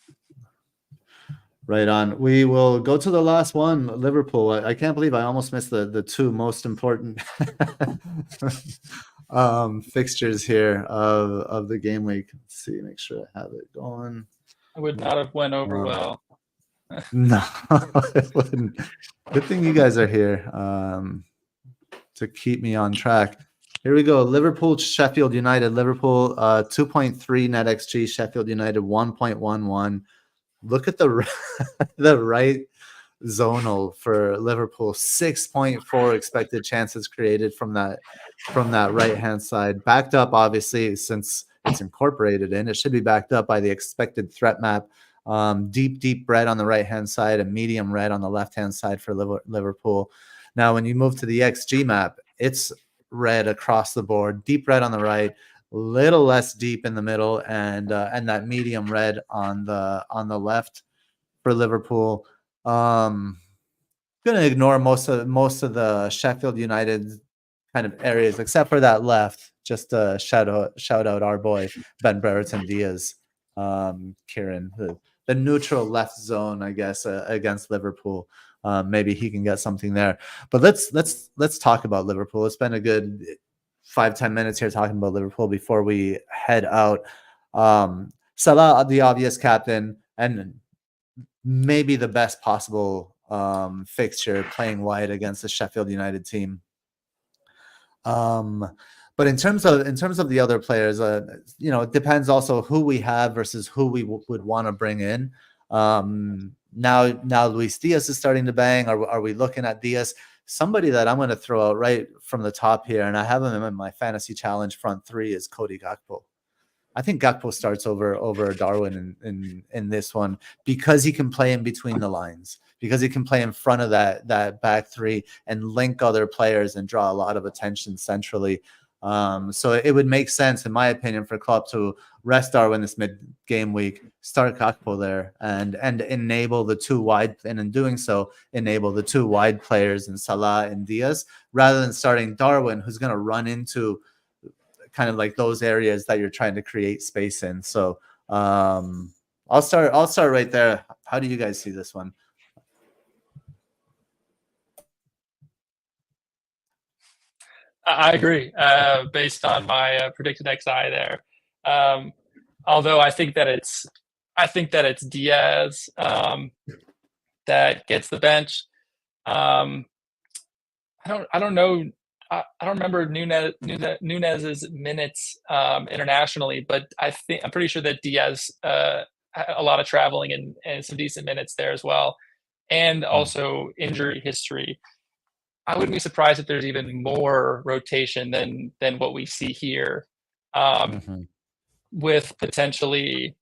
Speaker 1: Right on. We will go to the last one, Liverpool. I can't believe I almost missed the two most important fixtures here of the game week. Let's see, make sure I have it going.
Speaker 3: It would not have went over well.
Speaker 1: No, it wouldn't. Good thing you guys are here to keep me on track. Here we go. Liverpool, Sheffield United. Liverpool 2.3 NetxG. Sheffield United 1.11. Look at the right zonal for Liverpool. 6.4 expected chances created from that right hand side. Backed up, obviously, since it's incorporated in. It should be backed up by the expected threat map. Deep red on the right hand side and medium red on the left hand side for Liverpool. Now, when you move to the XG map, it's red across the board. Deep red on the right, little less deep in the middle, and that medium red on the left for Liverpool. Gonna ignore most of the Sheffield United kind of areas except for that left. Just shout out our boy Ben Brereton Diaz, Kieran, the neutral left zone, I guess, against Liverpool. Maybe he can get something there. But let's talk about Liverpool. It's been a good 5-10 minutes here talking about Liverpool before we head out. Salah, the obvious captain, and maybe the best possible fixture, playing wide against the Sheffield United team. But in terms of the other players, it depends also who we have versus who we would want to bring in. Now Luis Diaz is starting to bang. Are we looking at Diaz? Somebody that I'm going to throw out right from the top here, and I have him in my fantasy challenge front three, is Cody Gakpo. I think Gakpo starts over Darwin in this one because he can play in between the lines, because he can play in front of that back three and link other players and draw a lot of attention centrally. So it would make sense, in my opinion, for Klopp to rest Darwin this mid-game week, start Gakpo there, and enable the two wide, and in doing so, enable the two wide players in Salah and Diaz, rather than starting Darwin, who's going to run into kind of like those areas that you're trying to create space in. So I'll start right there. How do you guys see this one?
Speaker 3: I agree, based on my predicted XI there. Although I think that it's Diaz that gets the bench. I don't know. I don't remember Nunez's minutes internationally, but I'm pretty sure that Diaz had a lot of traveling and some decent minutes there as well, and also injury history. I wouldn't be surprised if there's even more rotation than what we see here, with potentially.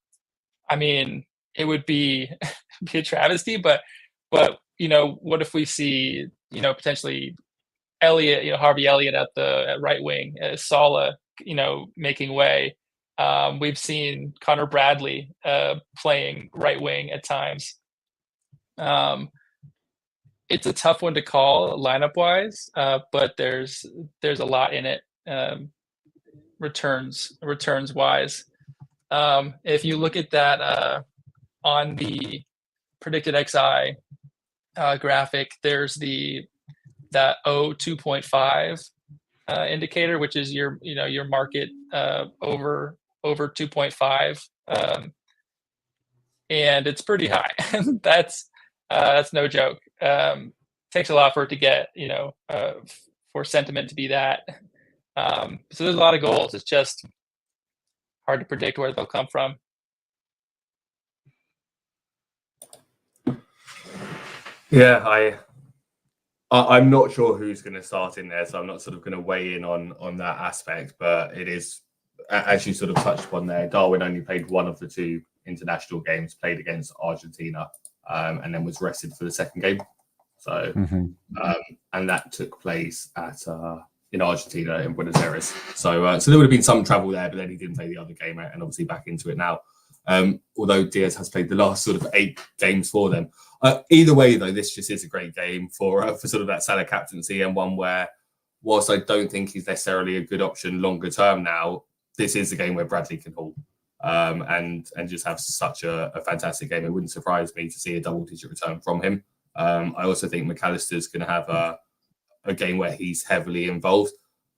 Speaker 3: I mean, it would be a travesty, but what if we see potentially Elliott, Harvey Elliott at right wing, Salah, making way. We've seen Connor Bradley playing right wing at times. It's a tough one to call lineup wise, but there's a lot in it, returns wise. If you look at that on the predicted XI graphic, there's that 2.5 indicator, which is your market over 2.5, and it's pretty high. That's no joke. Takes a lot for it to get for sentiment to be that. So there's a lot of goals. It's just hard to predict where they'll come from.
Speaker 2: Yeah, I'm not sure who's going to start in there, so I'm not sort of going to weigh in on that aspect. But it is as you sort of touched upon there, Darwin only played one of the two international games, played against Argentina, and then was rested for the second game. So, and that took place at in Argentina in Buenos Aires. So, so there would have been some travel there, but then he didn't play the other game, and obviously back into it now. Although Diaz has played the last sort of 8 games for them. Either way, though, this just is a great game for sort of that Salah captaincy, and one where, whilst I don't think he's necessarily a good option longer term now, this is a game where Bradley can haul and just have such a fantastic game. It wouldn't surprise me to see a double-digit return from him. I also think McAllister's going to have a game where he's heavily involved,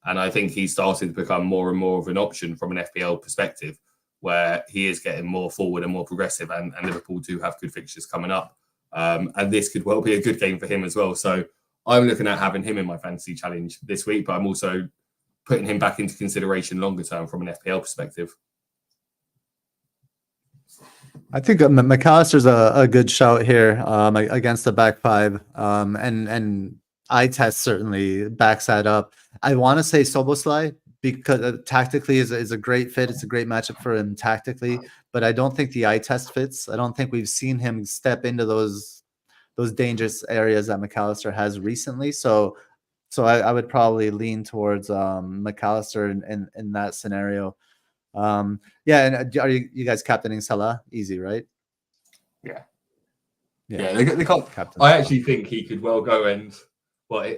Speaker 2: and I think he's starting to become more and more of an option from an FPL perspective, where he is getting more forward and more progressive, and Liverpool do have good fixtures coming up. And this could well be a good game for him as well. So I'm looking at having him in my fantasy challenge this week, but I'm also putting him back into consideration longer term from an FPL perspective.
Speaker 1: I think McAllister's a good shout here against the back five, and eye test certainly backs that up. I want to say Soboslai, because tactically is a great fit. It's a great matchup for him tactically, but I don't think the eye test fits. I don't think we've seen him step into those dangerous areas that McAllister has recently. So I would probably lean towards McAllister in that scenario. Yeah, and are you guys captaining Salah? Easy, right?
Speaker 2: Yeah. They can't. Captain I actually think he could well go and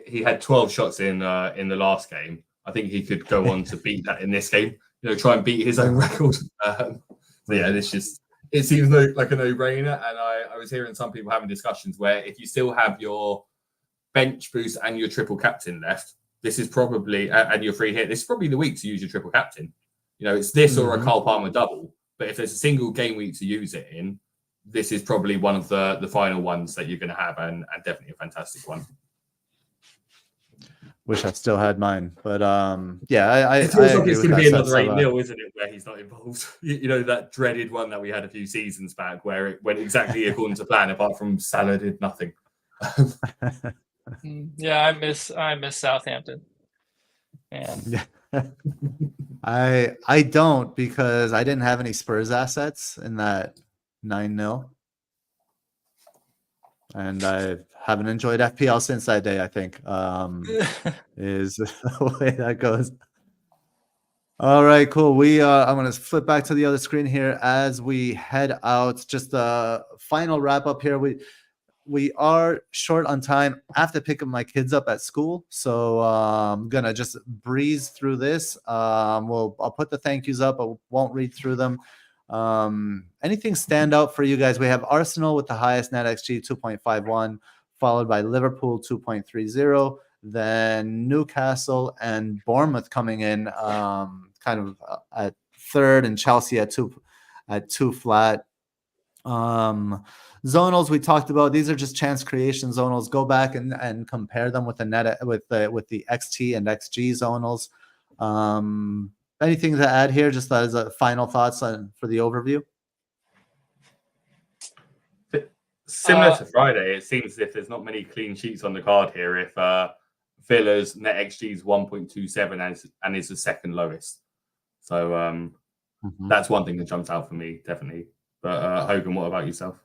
Speaker 2: he had 12 shots in the last game. I think he could go on to beat that in this game. Try and beat his own record. So yeah, it seems like a no-brainer. And I was hearing some people having discussions where if you still have your bench boost and your triple captain left, this is probably and your free hit. This is probably the week to use your triple captain. It's this or a Carl Palmer double. But if there's a single game week to use it in, this is probably one of the final ones that you're going to have, and definitely a fantastic one.
Speaker 1: Wish I still had mine, but yeah, I
Speaker 2: feels like it's going to be another 8-0, isn't it? Where he's not involved. That dreaded one that we had a few seasons back, where it went exactly according to plan, apart from Salah did nothing.
Speaker 3: Yeah, I miss Southampton. Man.
Speaker 1: I don't, because I didn't have any Spurs assets in that 9-0. And I haven't enjoyed FPL since that day, I think, is the way that goes. All right, cool. I'm going to flip back to the other screen here as we head out. Just a final wrap up here. We are short on time. I have to pick my kids up at school, so I'm going to just breeze through this. I'll put the thank yous up. I won't read through them. Anything stand out for you guys? We have Arsenal with the highest NetxG 2.51, followed by Liverpool 2.30, then Newcastle and Bournemouth coming in kind of at third, and Chelsea at two flat. Zonals we talked about. These are just chance creation zonals. Go back and compare them with the XT and XG zonals. Anything to add here, just as a final thoughts for the overview?
Speaker 2: Similar to Friday, it seems as if there's not many clean sheets on the card here. If Villa's NetxG is 1.27 and is the second lowest, so that's one thing that jumps out for me, definitely. But Hogan, what about yourself?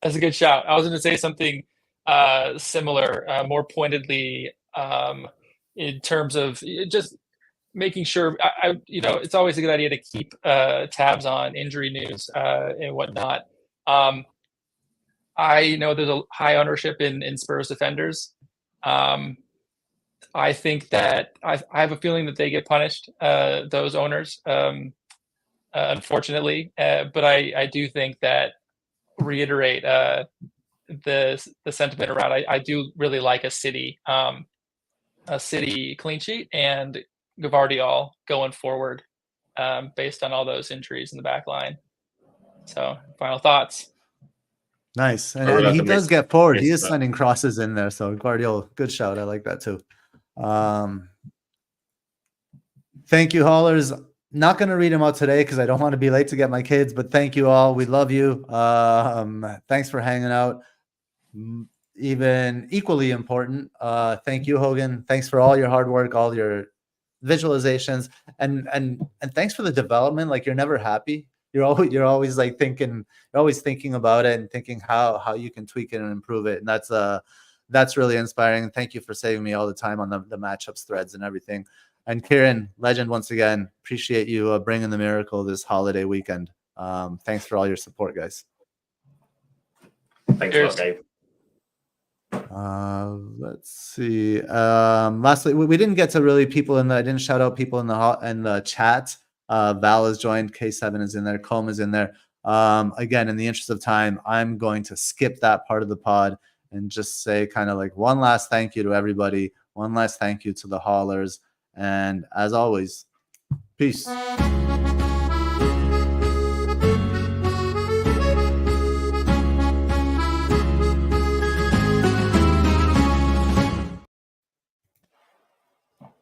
Speaker 3: That's a good shout. I was going to say something similar, more pointedly, in terms of just making sure. It's always a good idea to keep tabs on injury news and whatnot. I know there's a high ownership in Spurs defenders. I think that I have a feeling that they get punished, those owners, unfortunately. But I do think that reiterate the sentiment around. I do really like a City clean sheet and Gvardiol going forward, based on all those injuries in the back line. So, final thoughts.
Speaker 1: Nice. And he does get forward. He is sending crosses in there. So Guardiola, good shout. I like that too. Thank you, haulers. Not going to read them out today because I don't want to be late to get my kids, but thank you all. We love you. Thanks for hanging out. Even equally important, thank you, Hogan. Thanks for all your hard work, all your visualizations, and thanks for the development. Like, you're never happy. You're always like thinking, you're always thinking about it and thinking how you can tweak it and improve it. And that's really inspiring. And thank you for saving me all the time on the matchups threads and everything. And Kieran, legend once again, appreciate you bringing the miracle this holiday weekend. Thanks for all your support, guys.
Speaker 2: Thanks a lot, Dave.
Speaker 1: Let's see. Lastly, we didn't get to really people I didn't shout out people in the chat. Val is joined, K7 is in there, Com is in there. Again, in the interest of time, I'm going to skip that part of the pod and just say kind of like one last thank you to everybody, one last thank you to the haulers, and as always, peace.